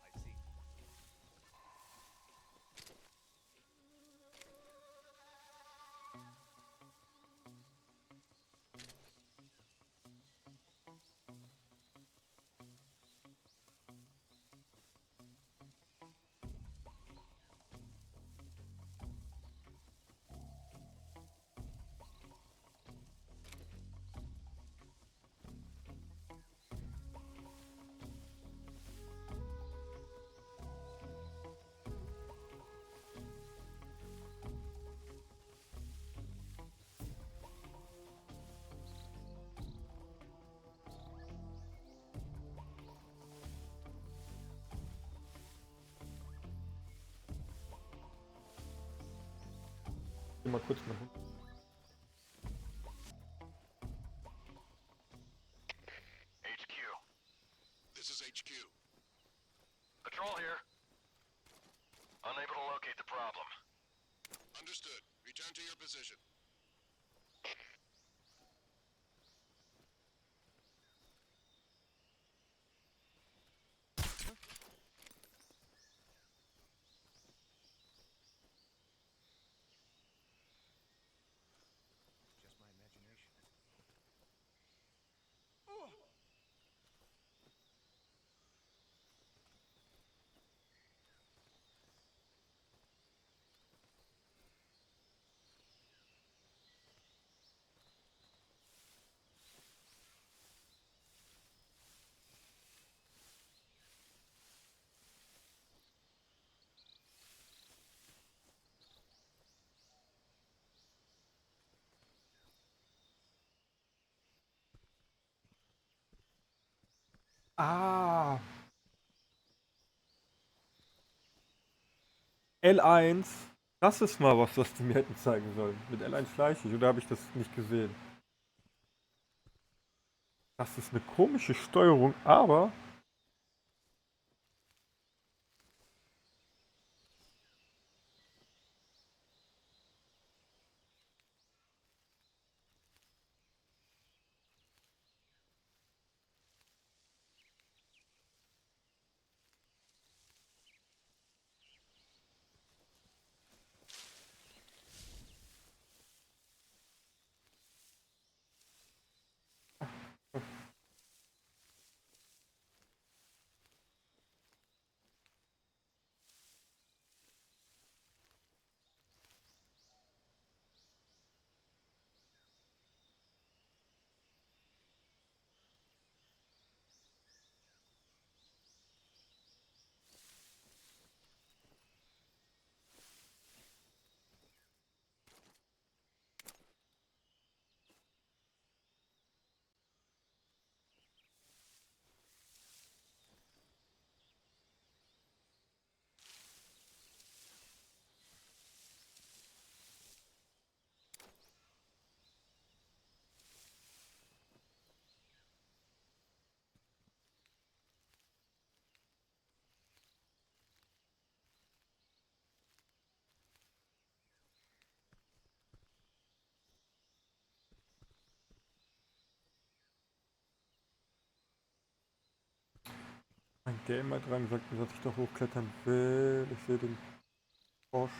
I see. Geh mal kurz mit Hund. HQ. This is HQ. Patrol here. Unable to locate the problem. Understood. Return to your position. Just my imagination. Ah! L1. Das ist mal was die mir hätten zeigen sollen. Mit L1 schleiche ich, oder habe ich das nicht gesehen? Das ist eine komische Steuerung, aber... Mein Gamer dran sagt mir, dass ich doch hochklettern will. Ich sehe den Frosch.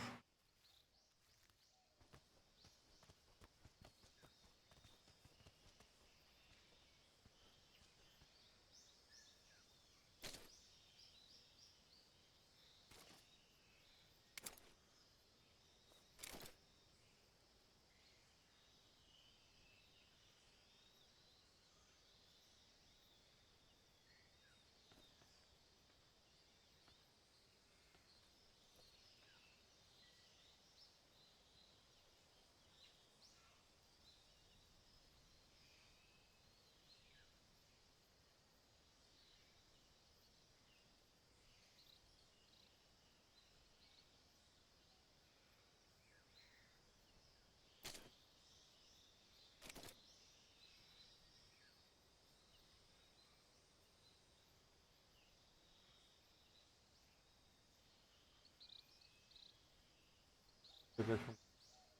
Gleich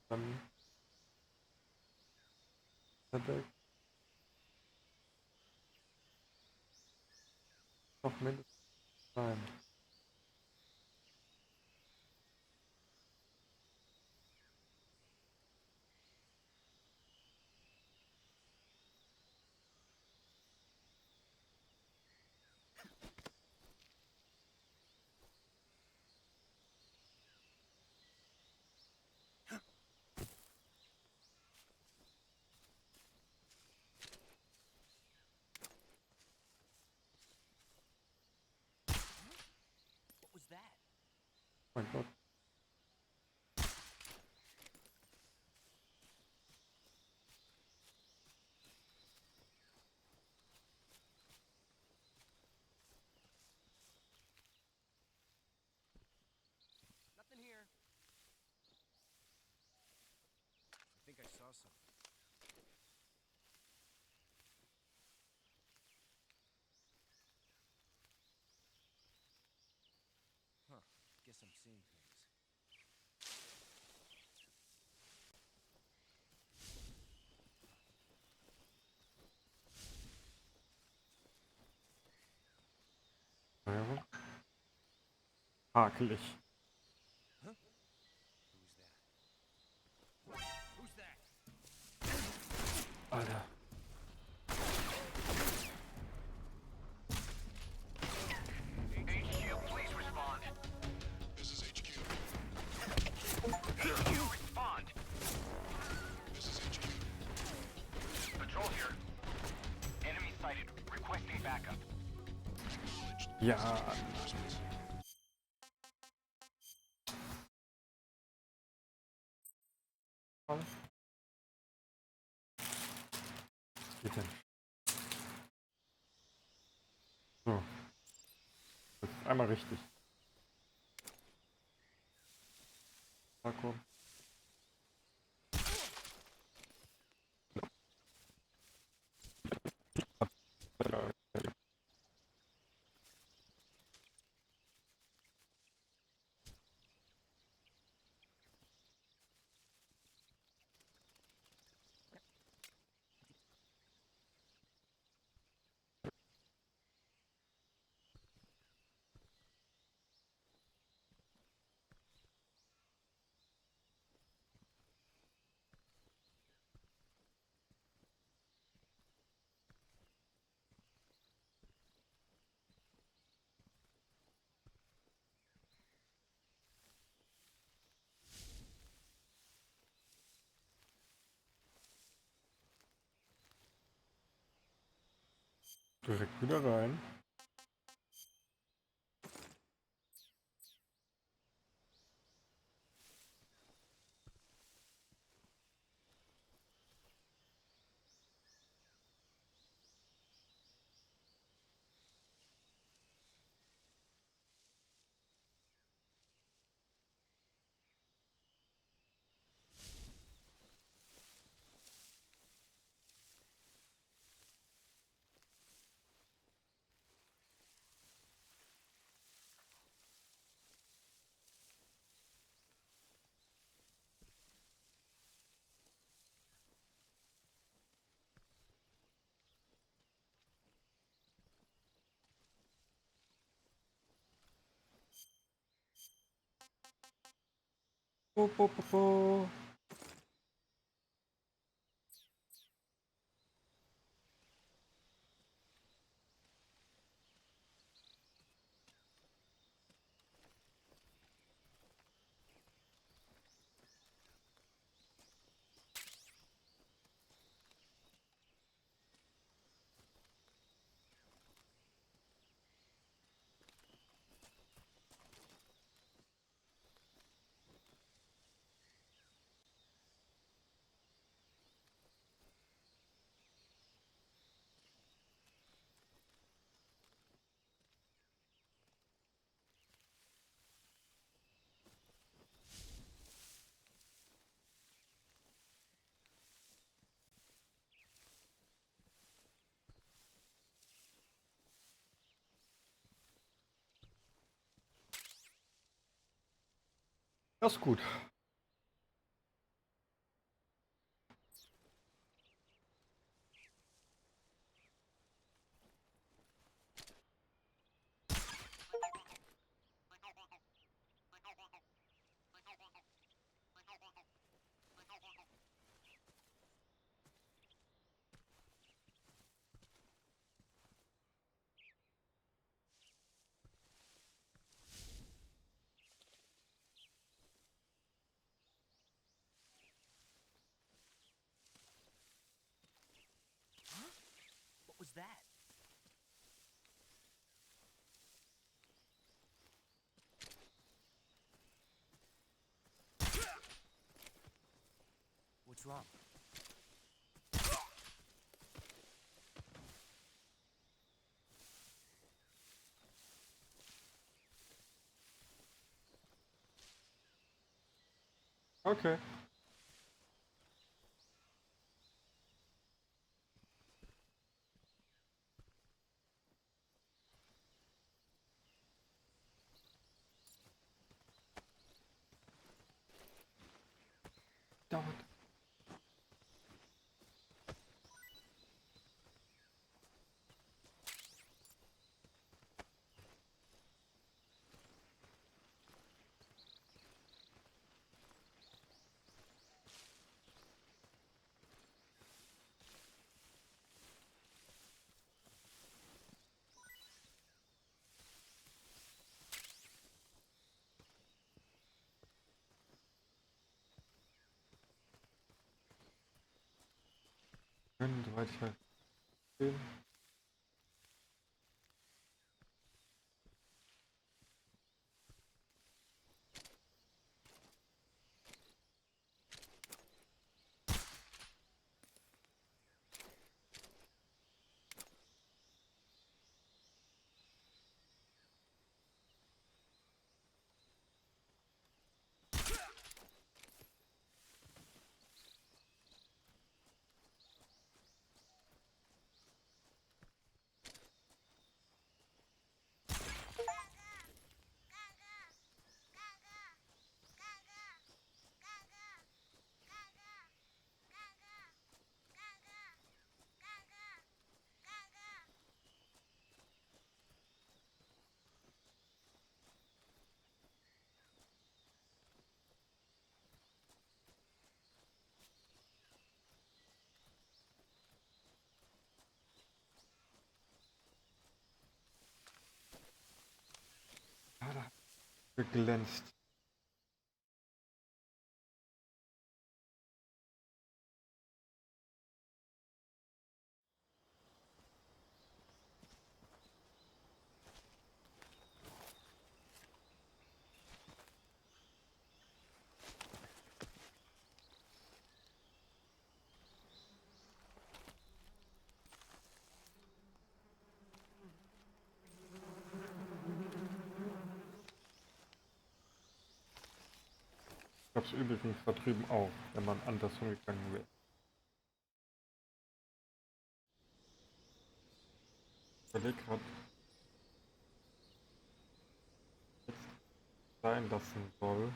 dann verdeckt. Noch mindestens rein. guess I'm seeing things. Steuerung. Hakelig. Huh? Who's that? Alter. HQ, please respond. This is HQ. HQ, respond. This is HQ. Patrol here. Enemy sighted. Requesting backup. Acknowledged. Ja. Reinforcements. Geht denn? So. Das ist einmal richtig. Vakuum. Direkt wieder rein. Po, po, po, po. Das ist gut. What was that? What's wrong? Okay. Soweit ich halt bin. Ah, da hat geglänzt. Ich glaube es übrigens da drüben auch, wenn man andersrum gegangen wäre. Ich überlege gerade, jetzt sein lassen soll.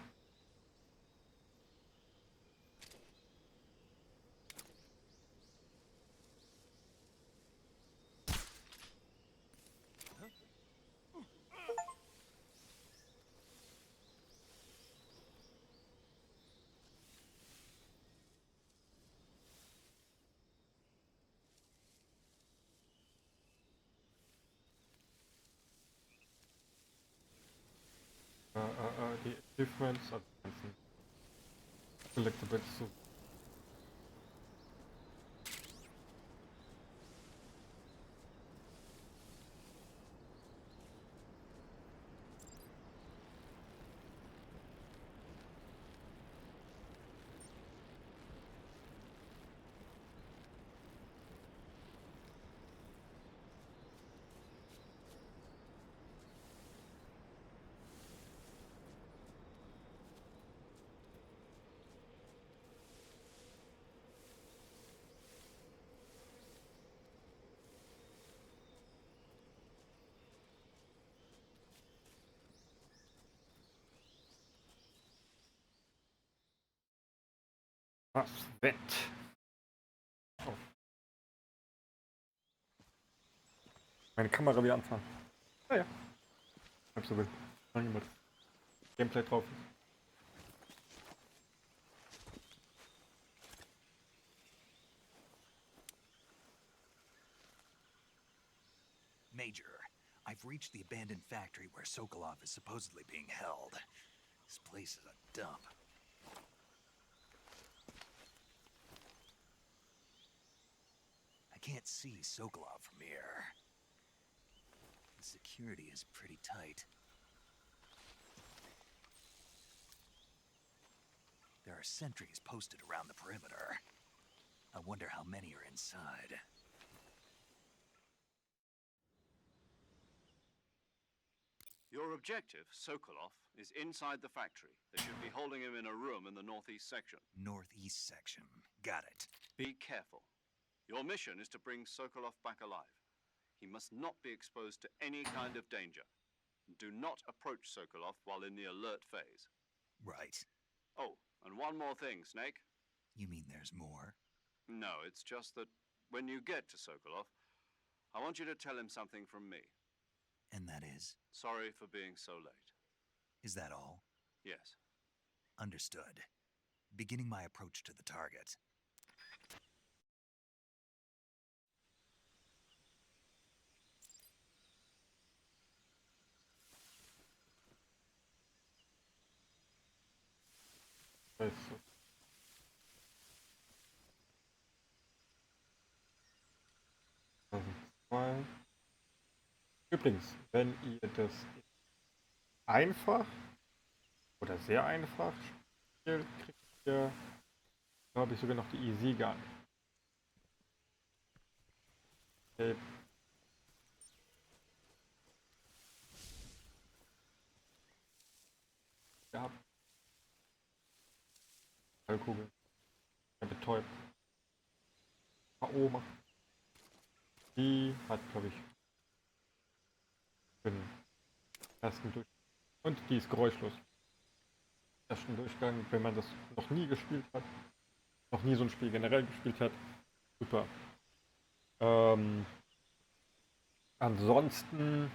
Die Achievements, also die ganzen Collectibles so. Das Wett. Oh. Meine Kamera wieder anfangen. Ah ja. Halb so wild. Solange mal das Gameplay drauf ist. Major, I've reached the abandoned factory where Sokolov is supposedly being held. This place is a dump. I can't see Sokolov from here. The security is pretty tight. There are sentries posted around the perimeter. I wonder how many are inside. Your objective, Sokolov, is inside the factory. They should be holding him in a room in the northeast section. Northeast section. Got it. Be careful. Your mission is to bring Sokolov back alive. He must not be exposed to any kind of danger. Do not approach Sokolov while in the alert phase. Right. Oh, and one more thing, Snake. You mean there's more? No, it's just that when you get to Sokolov, I want you to tell him something from me. And that is? Sorry for being so late. Is that all? Yes. Understood. Beginning my approach to the target. Also. Mal. Übrigens, wenn ihr das einfach oder sehr einfach spielt, kriegt ihr, glaube ich, sogar noch die Easy Gun. Okay. Gehabt. Ballkugel. Er betäubt. K.O. macht. Die hat, glaube ich, für den ersten Durchgang. Und die ist geräuschlos. Ersten Durchgang, wenn man das noch nie gespielt hat, noch nie so ein Spiel generell gespielt hat. Super. Ansonsten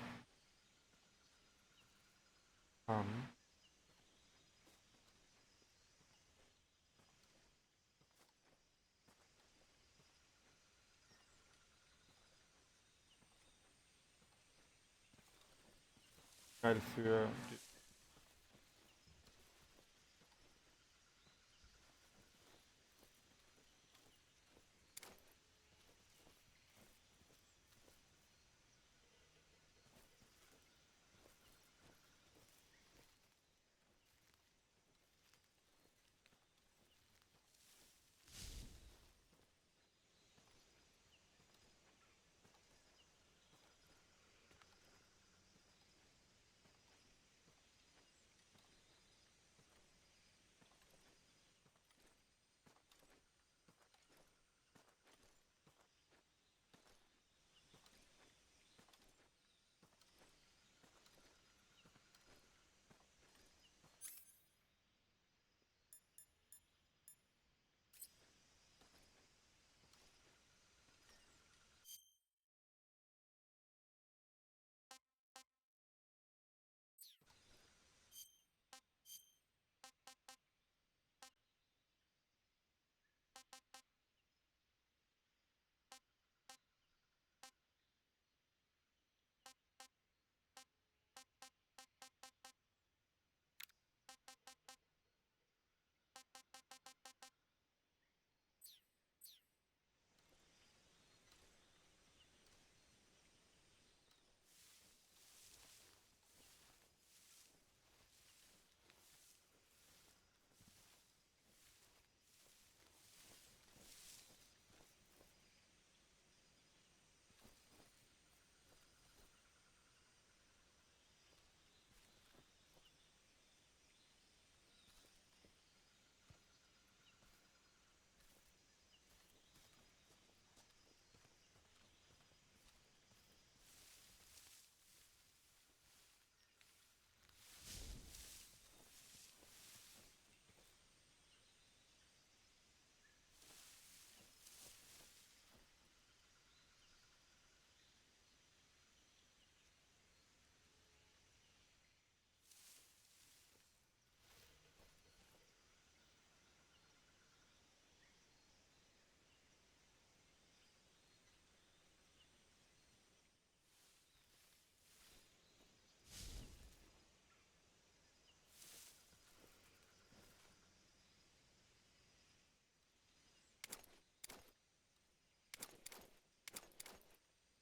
geil für die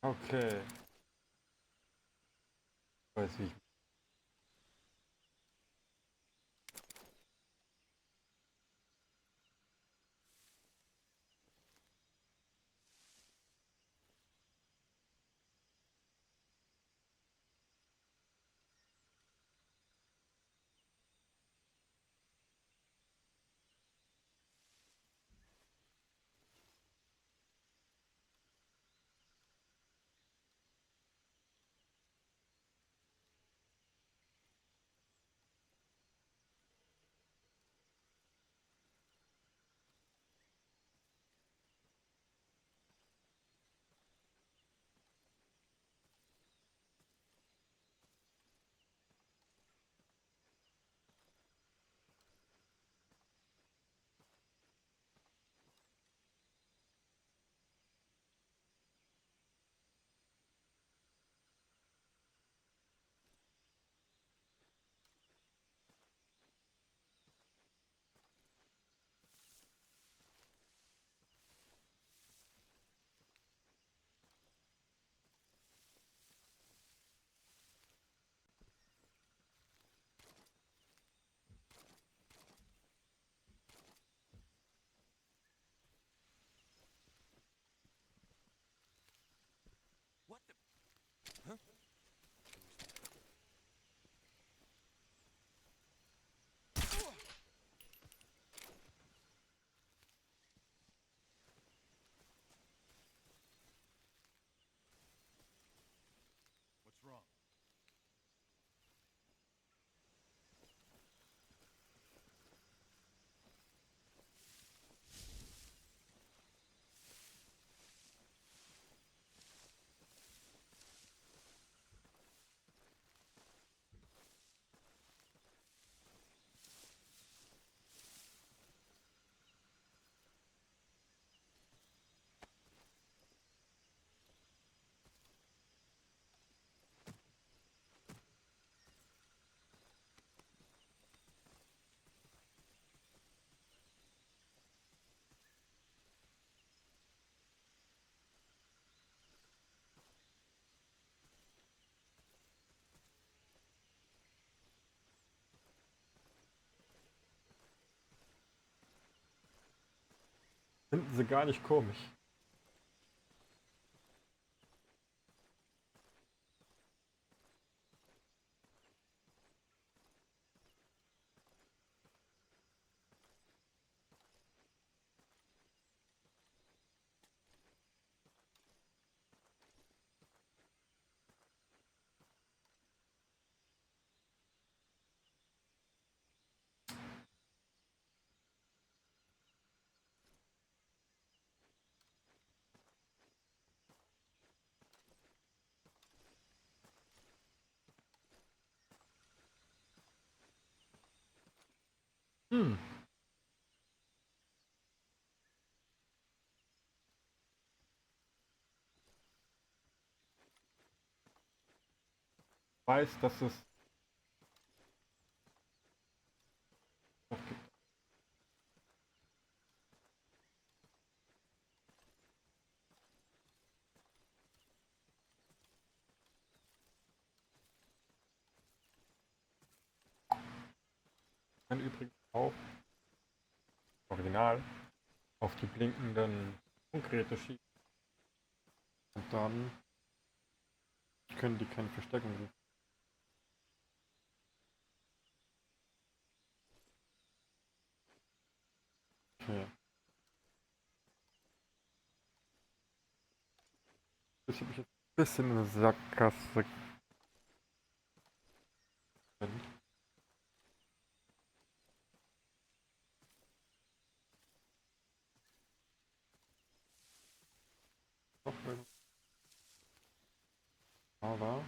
Okay. Ich weiß wie ich. Finden sie gar nicht komisch. Hm. Ich weiß, dass es noch gibt. Man übrigens auch original auf die blinkenden Funkgeräte schießen. Und dann können die keine Versteckung suchen. Okay. Ich habe mich jetzt ein bisschen in eine Sackgasse drin. Doch, aber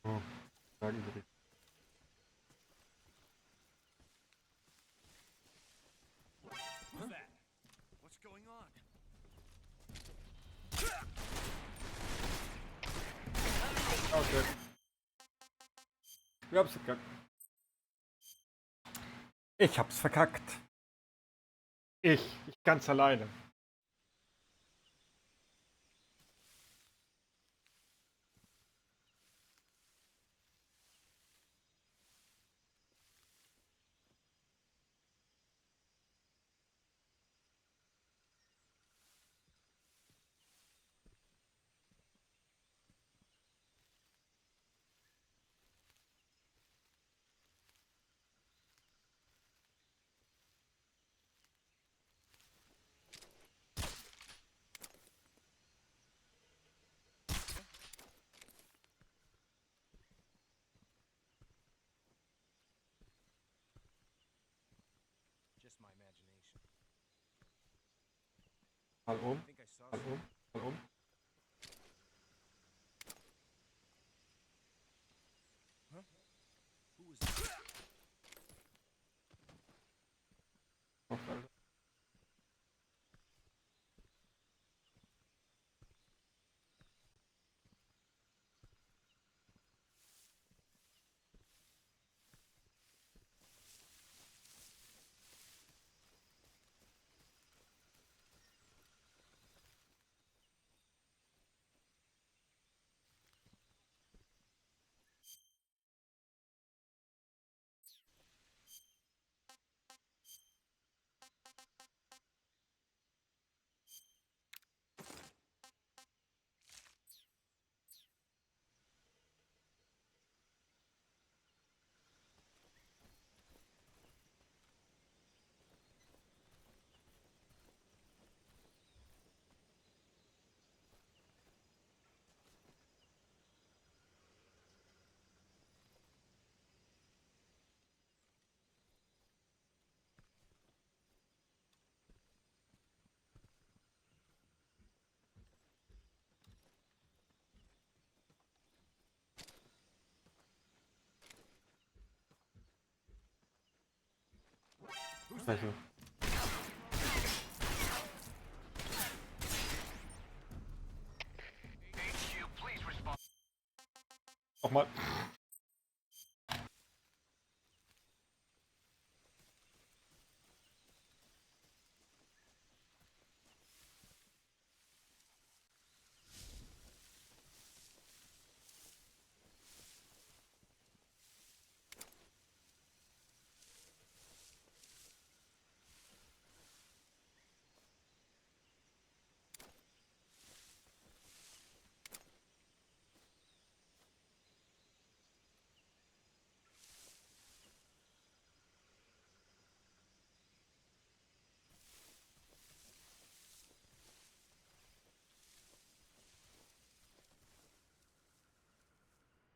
oh, sagen Sie richtig. Who's that? What's going on? Okay. Ich hab's verkackt. Ich hab's verkackt. Ich ganz alleine. Just my imagination. Mal I think I saw mal something. mal Huh? Who was that? Noch, Alter. Scheiße. HQ, please respond. Nochmal.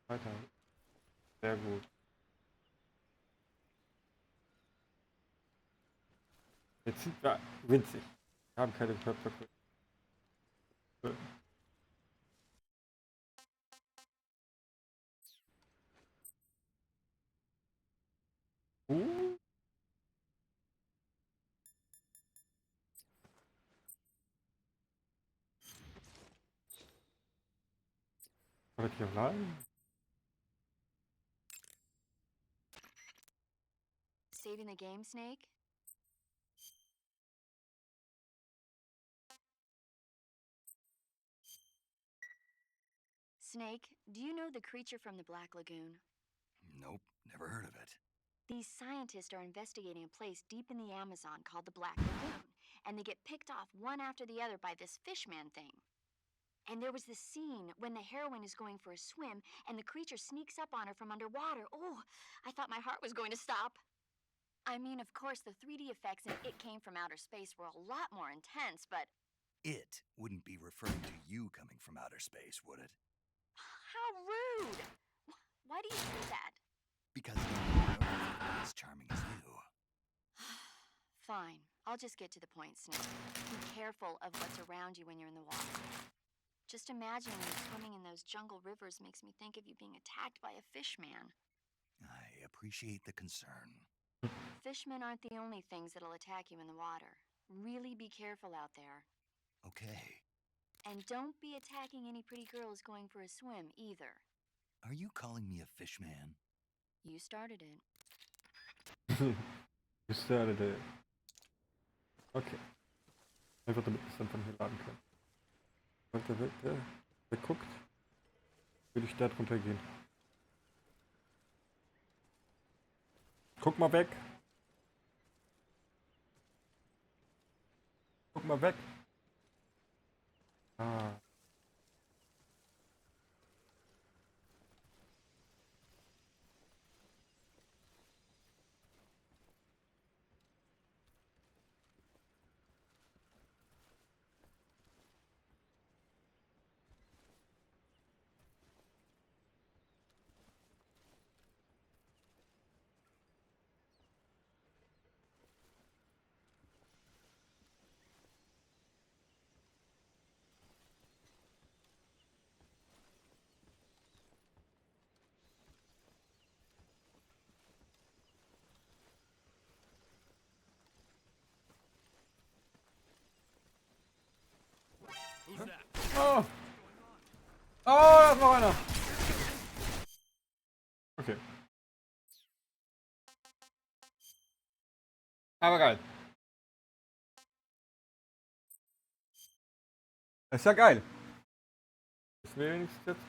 Weiter. Sehr gut. Jetzt sind wir winzig. Wir haben keine Körpergröße. Uh. Wird hier bleiben? Saving the game, Snake? Snake, do you know the creature from the Black Lagoon? Nope, never heard of it. These scientists are investigating a place deep in the Amazon called the Black Lagoon, and they get picked off one after the other by this fishman thing. And there was this scene when the heroine is going for a swim and the creature sneaks up on her from underwater. Oh, I thought my heart was going to stop. I mean, of course, the 3D effects in It Came from Outer Space were a lot more intense, but It wouldn't be referring to you coming from outer space, would it? how rude! Why do you do that? Because I'm as charming as you. Fine, I'll just get to the point, Snake. Be careful of what's around you when you're in the water. Just imagining you swimming in those jungle rivers makes me think of you being attacked by a fishman. I appreciate the concern. Fishmen aren't the only things that'll attack you in the water. Really be careful out there. Okay. And don't be attacking any pretty girls going for a swim, either. Are you calling me a fish man? You started it. You started it. Okay. Einfach damit ich es dann von hier laden kann. Wenn der guckt, würde ich da drunter gehen. Guck mal weg. Guck mal weg. Ah. Who's that? Oh! Oh, da ist noch einer! Okay. Aber geil. Das ist ja geil. Das will wenigstens jetzt.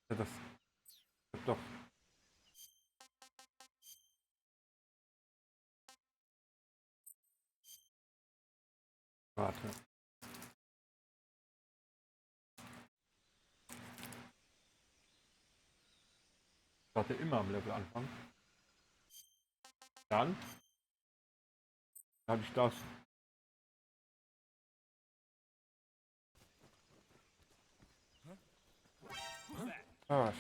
Ja, das. Doch. Warte. Ich sollte immer am Level anfangen. Dann habe ich das. Who's that? Ah,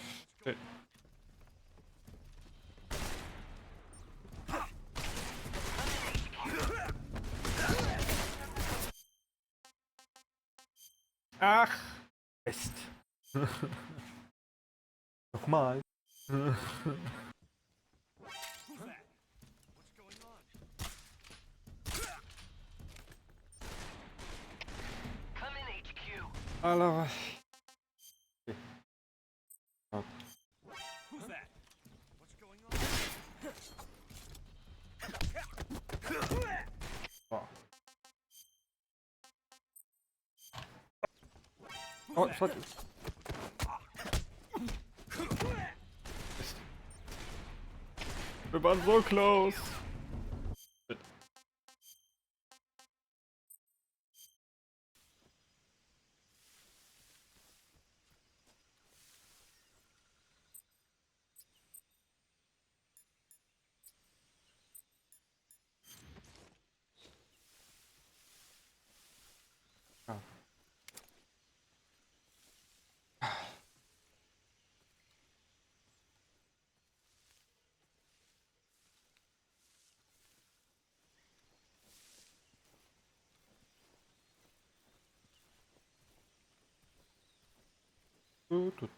shit. Ach, Mist. Nochmal. Who's that? What's going on? Come in, HQ. Alter. Who's that? What's going on? Boah. Oh, fuck. Wir waren so close. Shit. Ah. Tut.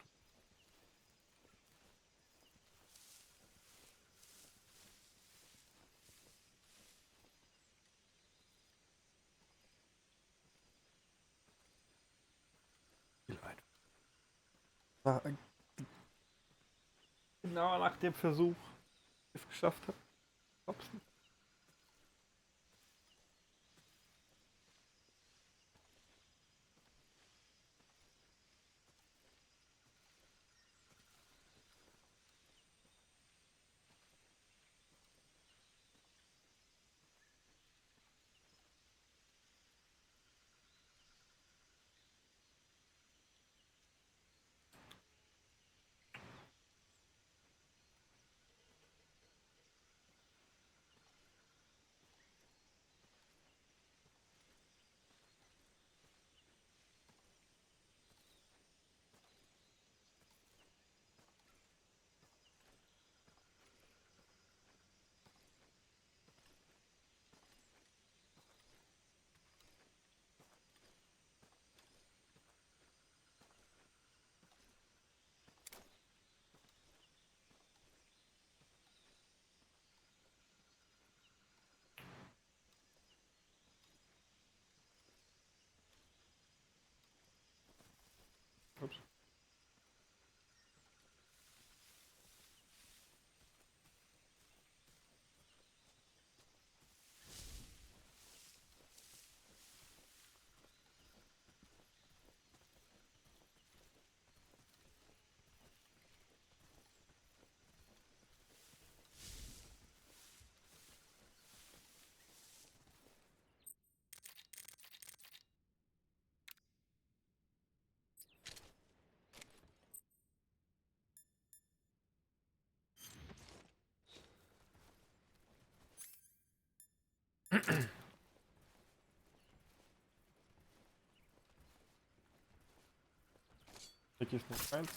Viel einfach. War genau nach dem Versuch, ich es geschafft habe. Glaub's nicht. Ups. Hier ist noch eins.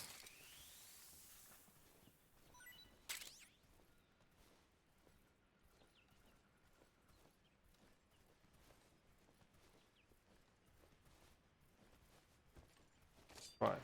Zwei.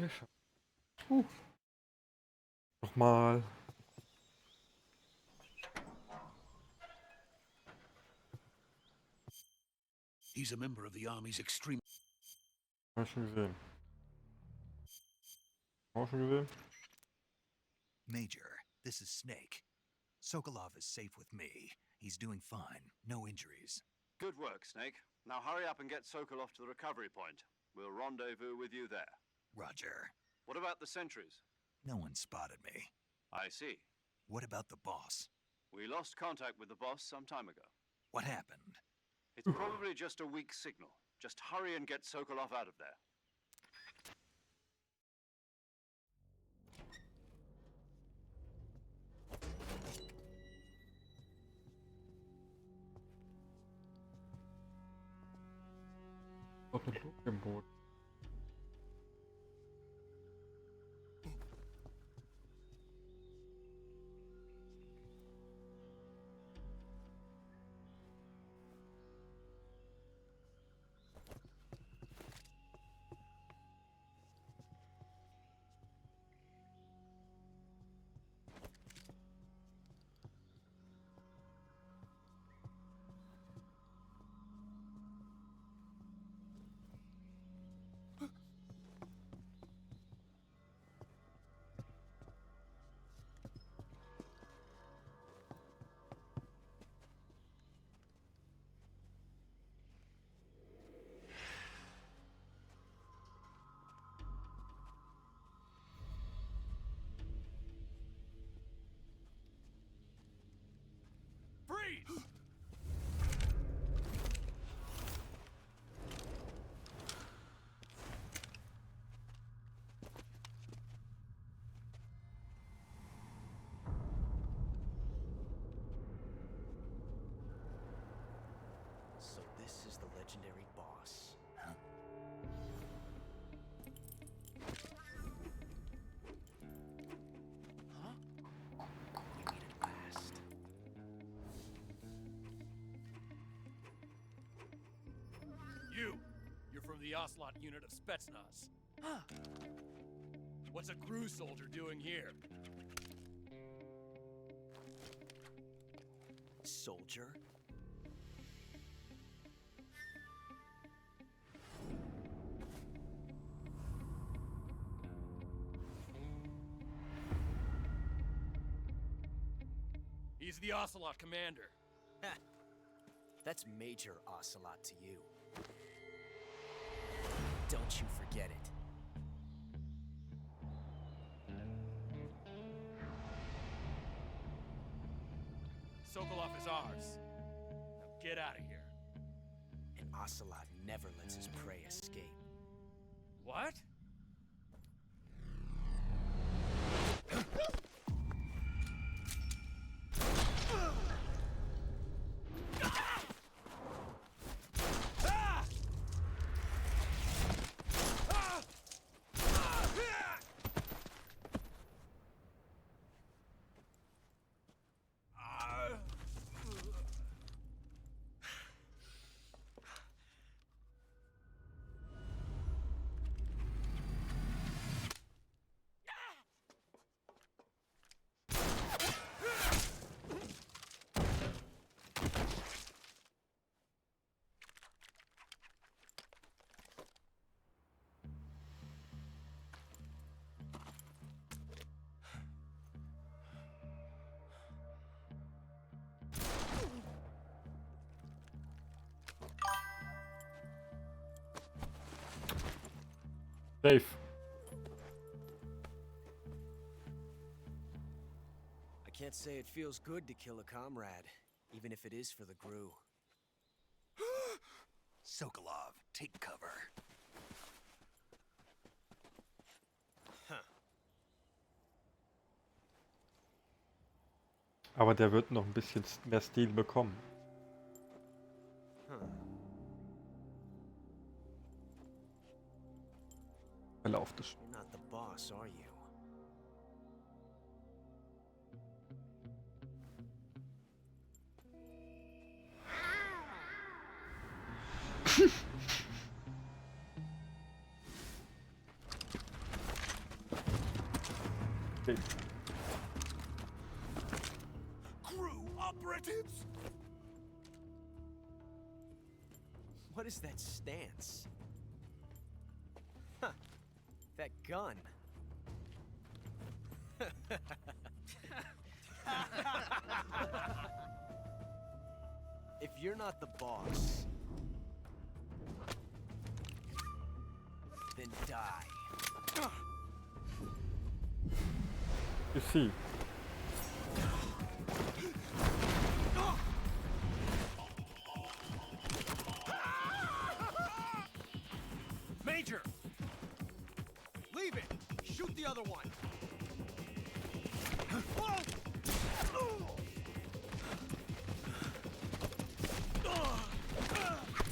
Geschafft. Nochmal. He's a member of the Army's extreme... Hab ich schon gesehen. Auch schon gesehen? Major, this is Snake. Sokolov is safe with me. He's doing fine. No injuries. Good work, Snake. Now hurry up and get Sokolov to the recovery point. We'll rendezvous with you there. Roger. What about the sentries? No one spotted me. I see. What about the boss? We lost contact with the boss some time ago. What happened? It's probably just a weak signal. Just hurry and get Sokolov out of there. Noch eine Luke im Boot. Freeze! So this is the legendary boss. Huh? Huh? We meet at last. You're from the Ocelot unit of Spetsnaz. What's a crew soldier doing here? Soldier? He's the Ocelot commander. Ha! That's Major Ocelot to you. Don't you forget it. Sokolov is ours. Now get out of here. And Ocelot never lets his prey escape. What? Safe. I can't say it feels good to kill a comrade, even if it is for the GRU. Sokolov, take cover. Aber der wird noch ein bisschen mehr Stil bekommen. Verlauf des You're not the boss, are you? operatives! What is that stance? Huh. That gun. If you're not the boss, then die. You see. Major! Leave it! Shoot the other one!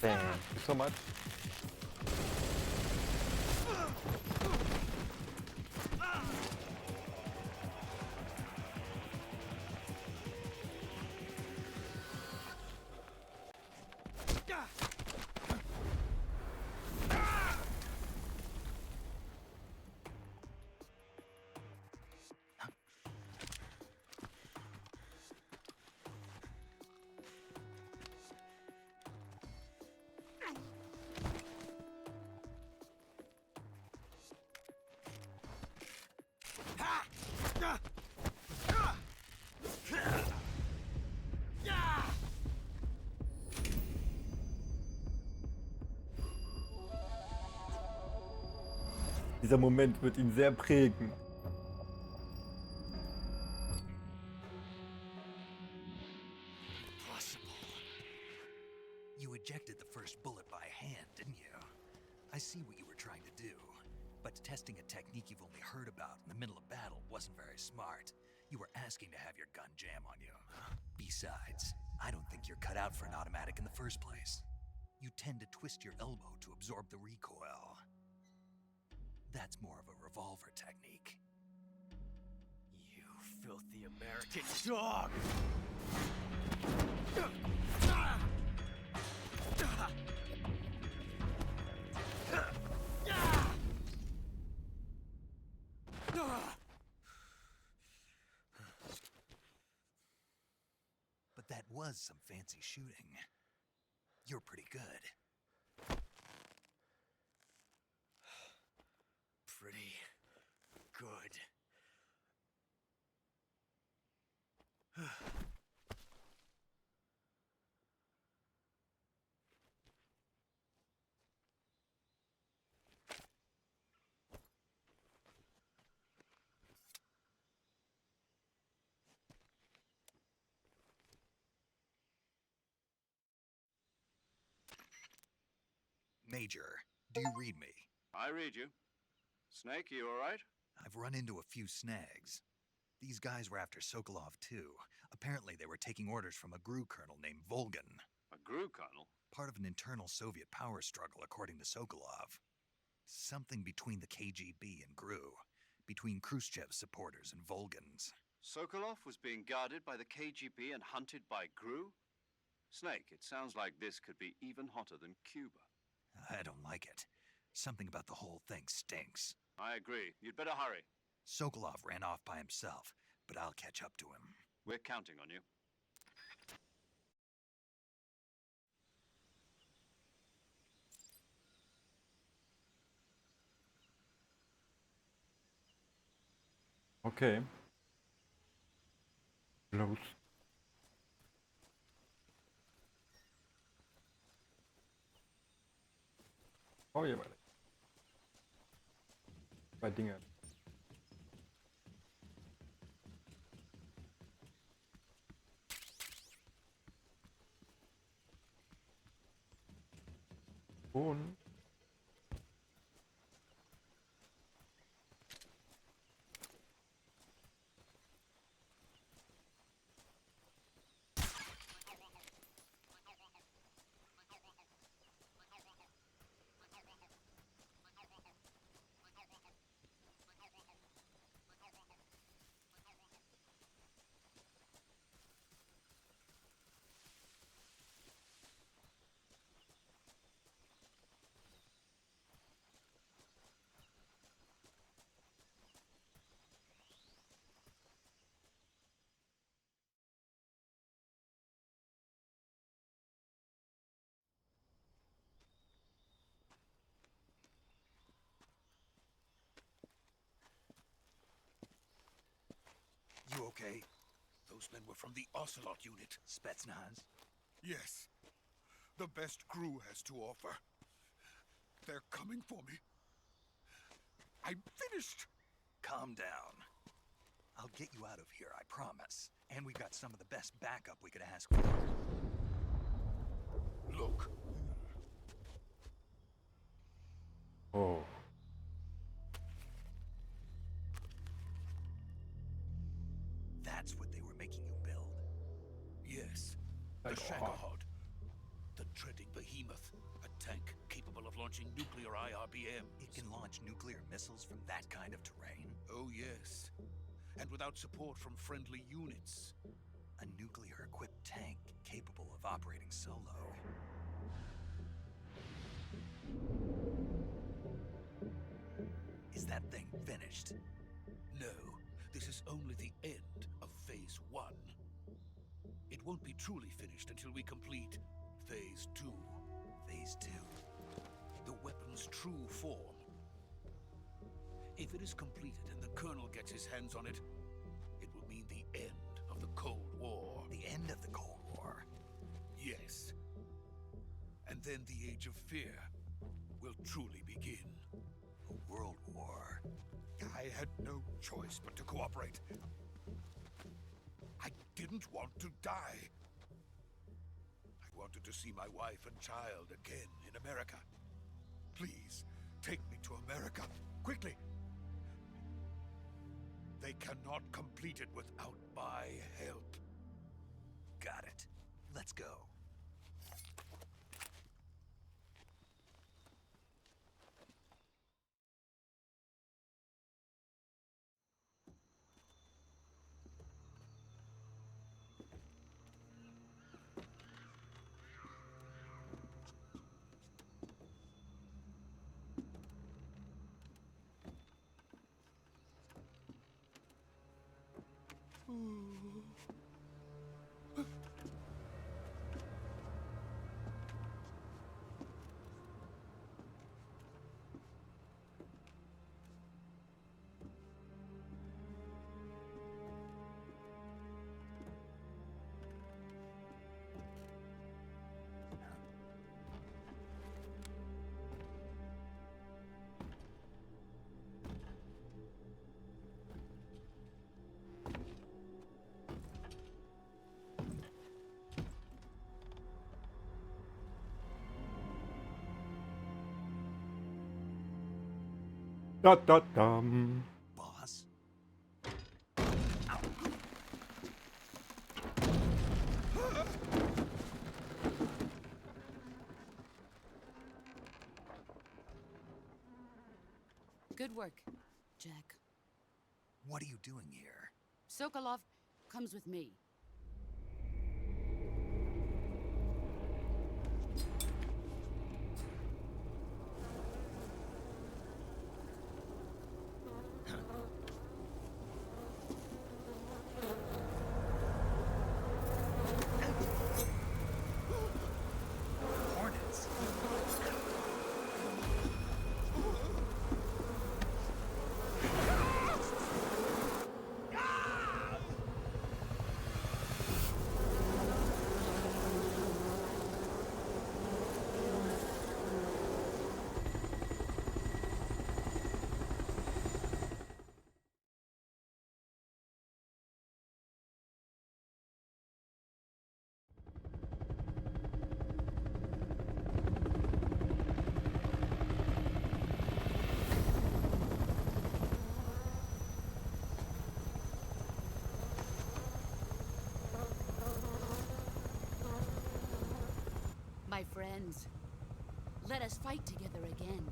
Thank you so much. Dieser Moment wird ihn sehr prägen. You ejected the first bullet by hand, didn't you? I see what you were trying to do. But testing a technique you've only heard about in the middle of battle wasn't very smart. You were asking to have your gun jam on you. Besides, I don't think you're cut out for an automatic in the first place. You tend to twist your elbow to absorb the recoil. That's more of a revolver technique. You filthy American dog! But that was some fancy shooting. You're pretty good. Pretty good. Major, do you read me? I read you. Snake, you all right? I've run into a few snags. These guys were after Sokolov too. Apparently they were taking orders from a GRU colonel named Volgan. A GRU colonel? Part of an internal Soviet power struggle, according to Sokolov. Something between the KGB and GRU. Between Khrushchev's supporters and Volgan's. Sokolov was being guarded by the KGB and hunted by GRU? Snake, it sounds like this could be even hotter than Cuba. I don't like it. Something about the whole thing stinks. I agree. You'd better hurry. Sokolov ran off by himself, but I'll catch up to him. We're counting on you. Okay. Los. Oh ja, warte. Zwei Dinge. Und You okay? Those men were from the Ocelot unit. Spetsnaz? Yes. The best crew has to offer. They're coming for me. I'm finished. Calm down. I'll get you out of here, I promise. And we got some of the best backup we could ask for. Look. Oh. That's what they were making you build? Yes. The Shagohod. The treading behemoth. A tank capable of launching nuclear IRBM. It can launch nuclear missiles from that kind of terrain? Oh, yes. And without support from friendly units. A nuclear-equipped tank capable of operating solo. Is that thing finished? No, this is only the end of Phase 1. It won't be truly finished until we complete Phase 2. Phase 2? The weapon's true form. If it is completed and the Colonel gets his hands on it, it will mean the end of the Cold War. The end of the Cold War? Yes. And then the Age of Fear will truly begin. A world war? I had no choice but to cooperate. I didn't want to die. I wanted to see my wife and child again in America. Please, take me to America, quickly. They cannot complete it without my help. Got it. Let's go. Da da dum. Boss? Good work, Jack. What are you doing here? Sokolov comes with me. Hornets? My friends, let us fight together again.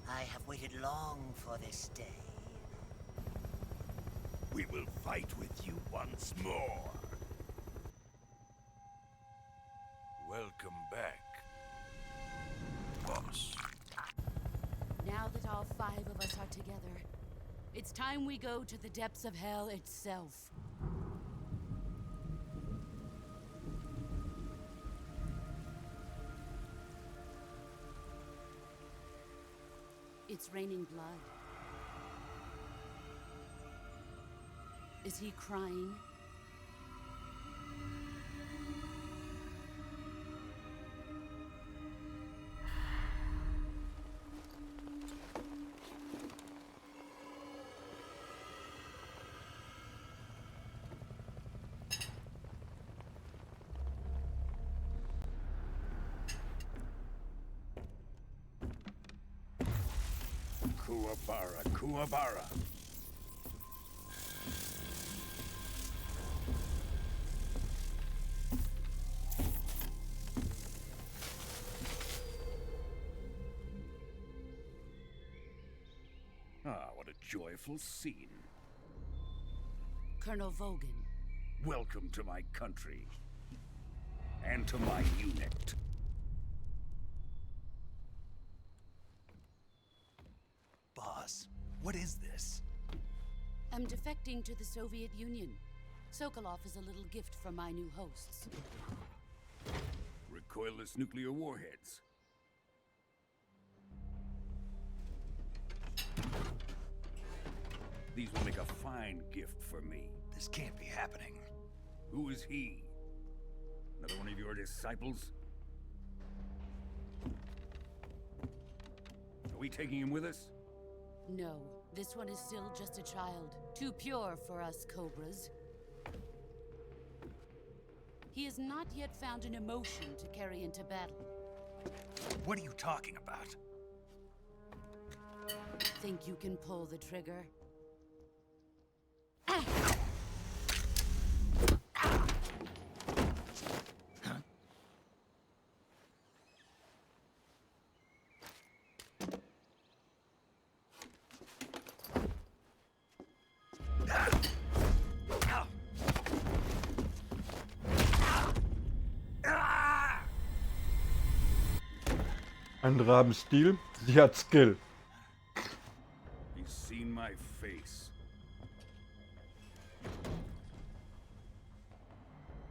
I have waited long for this day. We will fight with you once more. Welcome back, boss. Now that all 5 of us are together, it's time we go to the depths of hell itself. It's raining blood. Is he crying? Kuwabara, Kuwabara. Ah, what a joyful scene. Colonel Vogan. Welcome to my country. And to my unit. Boss, what is this? I'm defecting to the Soviet Union. Sokolov is a little gift from my new hosts. Recoilless nuclear warheads. These will make a fine gift for me. This can't be happening. Who is he? Another one of your disciples? Are we taking him with us? No, this one is still just a child. Too pure for us Cobras. He has not yet found an emotion to carry into battle. What are you talking about? Think you can pull the trigger? Andere haben Stil, sie hat Skill. He's seen my face.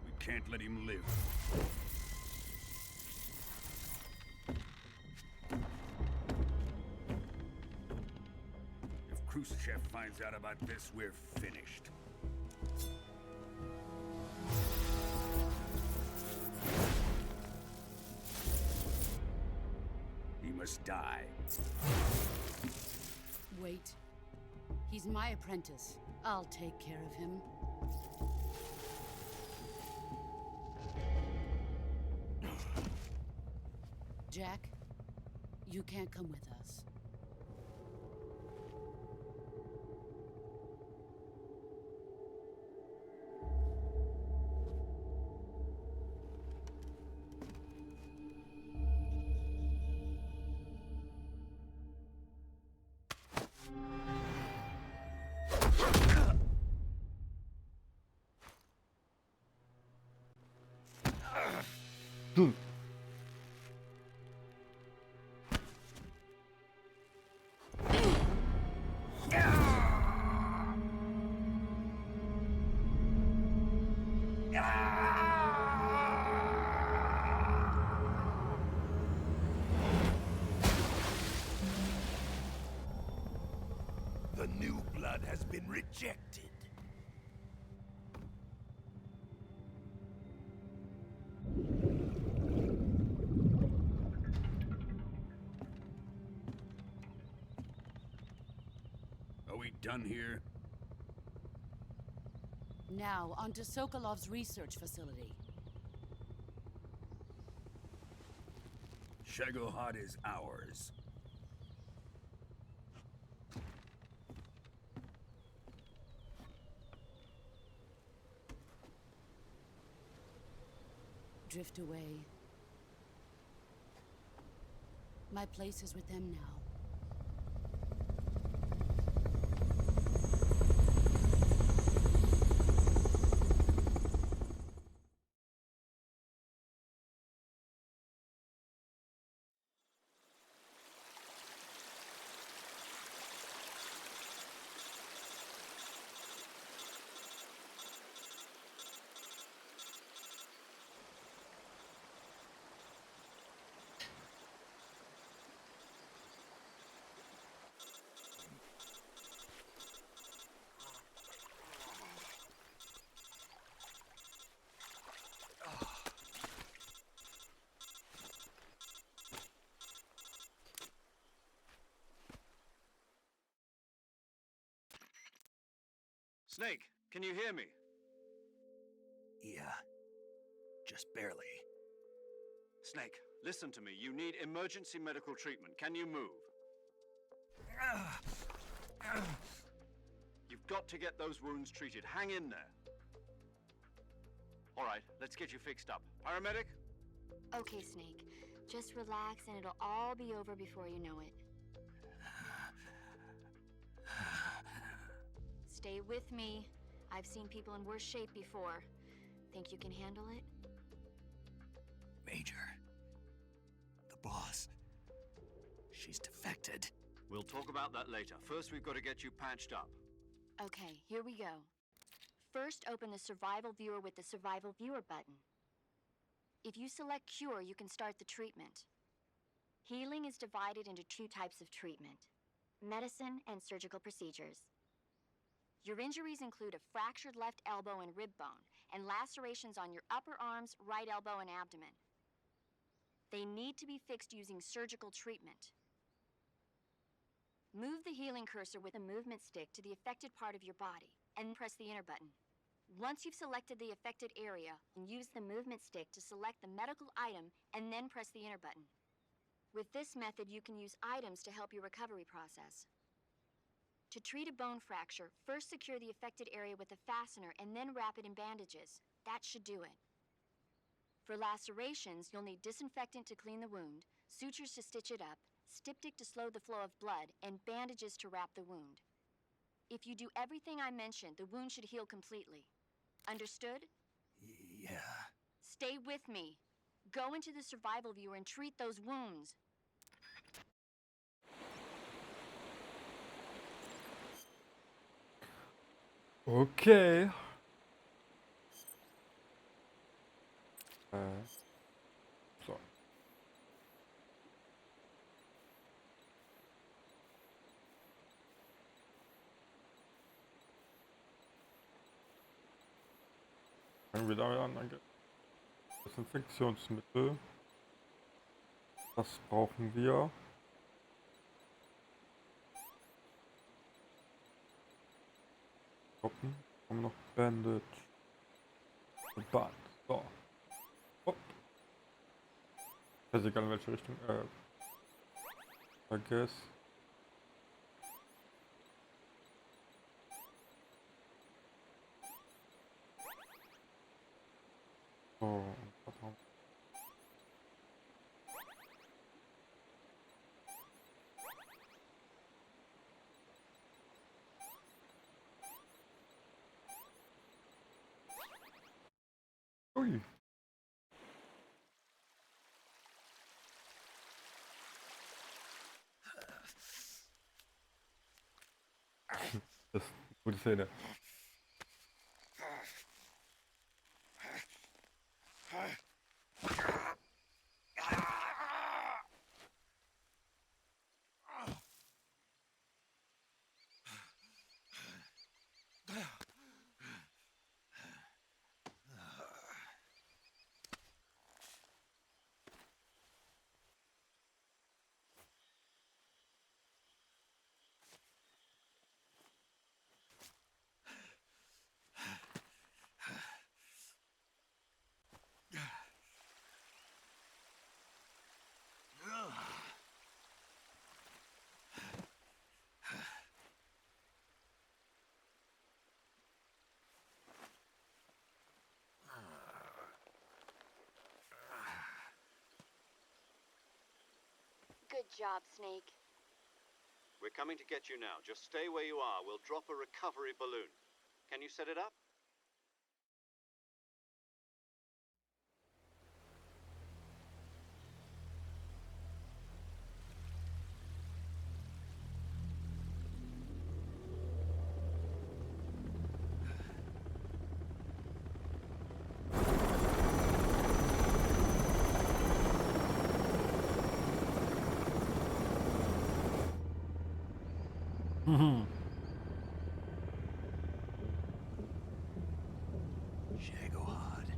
We can't let him live. If Khrushchev finds out about this, we're finished. He must die. Wait. He's my apprentice. I'll take care of him. Jack, you can't come with us. The new blood has been rejected. Are we done here? Now, onto Sokolov's research facility. Shagohod is ours. Drift away. My place is with them now. Snake, can you hear me? Yeah. Just barely. Snake, listen to me. You need emergency medical treatment. Can you move? You've got to get those wounds treated. Hang in there. All right, let's get you fixed up. Paramedic? Okay, Snake. Just relax and it'll all be over before you know it. Stay with me. I've seen people in worse shape before. Think you can handle it? Major. The boss. She's defected. We'll talk about that later. First, we've got to get you patched up. Okay, here we go. First, open the Survival Viewer with the Survival Viewer button. If you select Cure, you can start the treatment. Healing is divided into 2 types of treatment: medicine and surgical procedures. Your injuries include a fractured left elbow and rib bone, and lacerations on your upper arms, right elbow, and abdomen. They need to be fixed using surgical treatment. Move the healing cursor with a movement stick to the affected part of your body, and press the enter button. Once you've selected the affected area, use the movement stick to select the medical item, and then press the enter button. With this method, you can use items to help your recovery process. To treat a bone fracture, first secure the affected area with a fastener and then wrap it in bandages. That should do it. For lacerations, you'll need disinfectant to clean the wound, sutures to stitch it up, styptic to slow the flow of blood, and bandages to wrap the wound. If you do everything I mentioned, the wound should heal completely. Understood? Yeah. Stay with me. Go into the Survival Viewer and treat those wounds. Okay. So. Fangen wir damit an. Danke. Desinfektionsmittel. Das brauchen wir. Hoppen. Haben noch Bandage. Band. So. Hopp. Ist egal in welche Richtung. Vergiss. So. Ui. Das ist eine gute Szene. Good job, Snake. We're coming to get you now. Just stay where you are. We'll drop a recovery balloon. Can you set it up? Shagohod.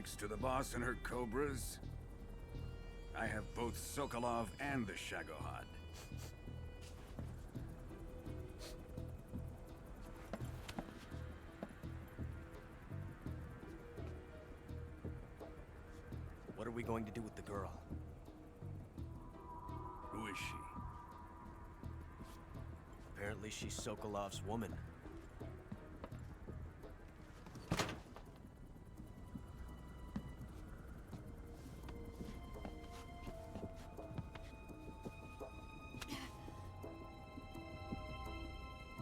Thanks to the boss and her cobras, I have both Sokolov and the Shagohod. What are we going to do with the girl? Who is she? Apparently she's Sokolov's woman.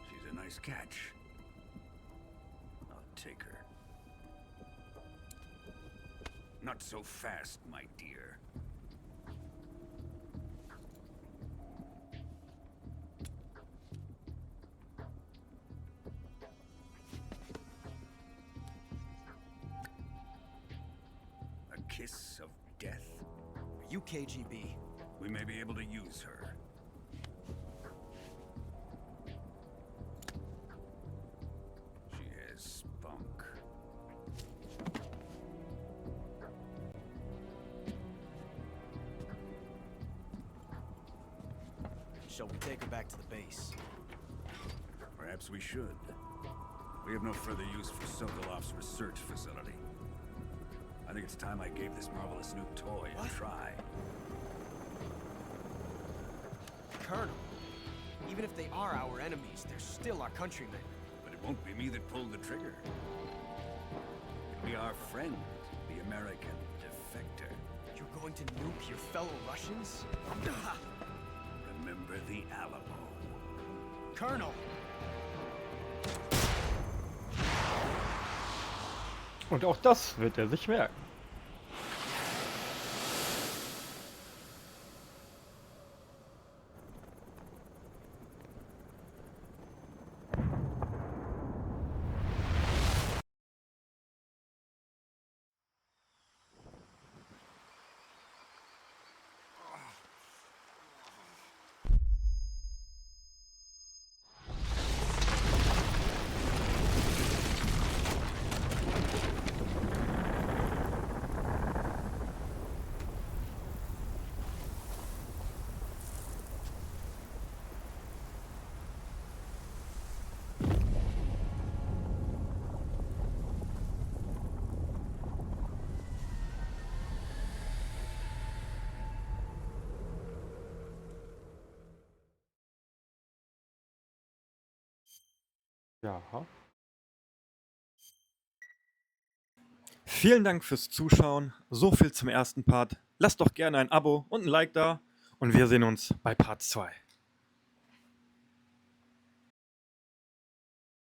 She's a nice catch. I'll take her. Not so fast, my dear. A kiss of death? Are you KGB? We may be able to use her. She has spunk. Shall we take her back to the base? Perhaps we should. We have no further use for Sokolov's research facility. I think it's time I gave this marvelous new toy a try. Colonel, even if they are our enemies, they're still our countrymen. But it won't be me that pulled the trigger. It'll be our friend, the American defector. You're going to nuke your fellow Russians? Remember the Alamo. Colonel! Und auch das wird er sich merken. Ja. Vielen Dank fürs Zuschauen. So viel zum ersten Part. Lasst doch gerne ein Abo und ein Like da und wir sehen uns bei Part 2.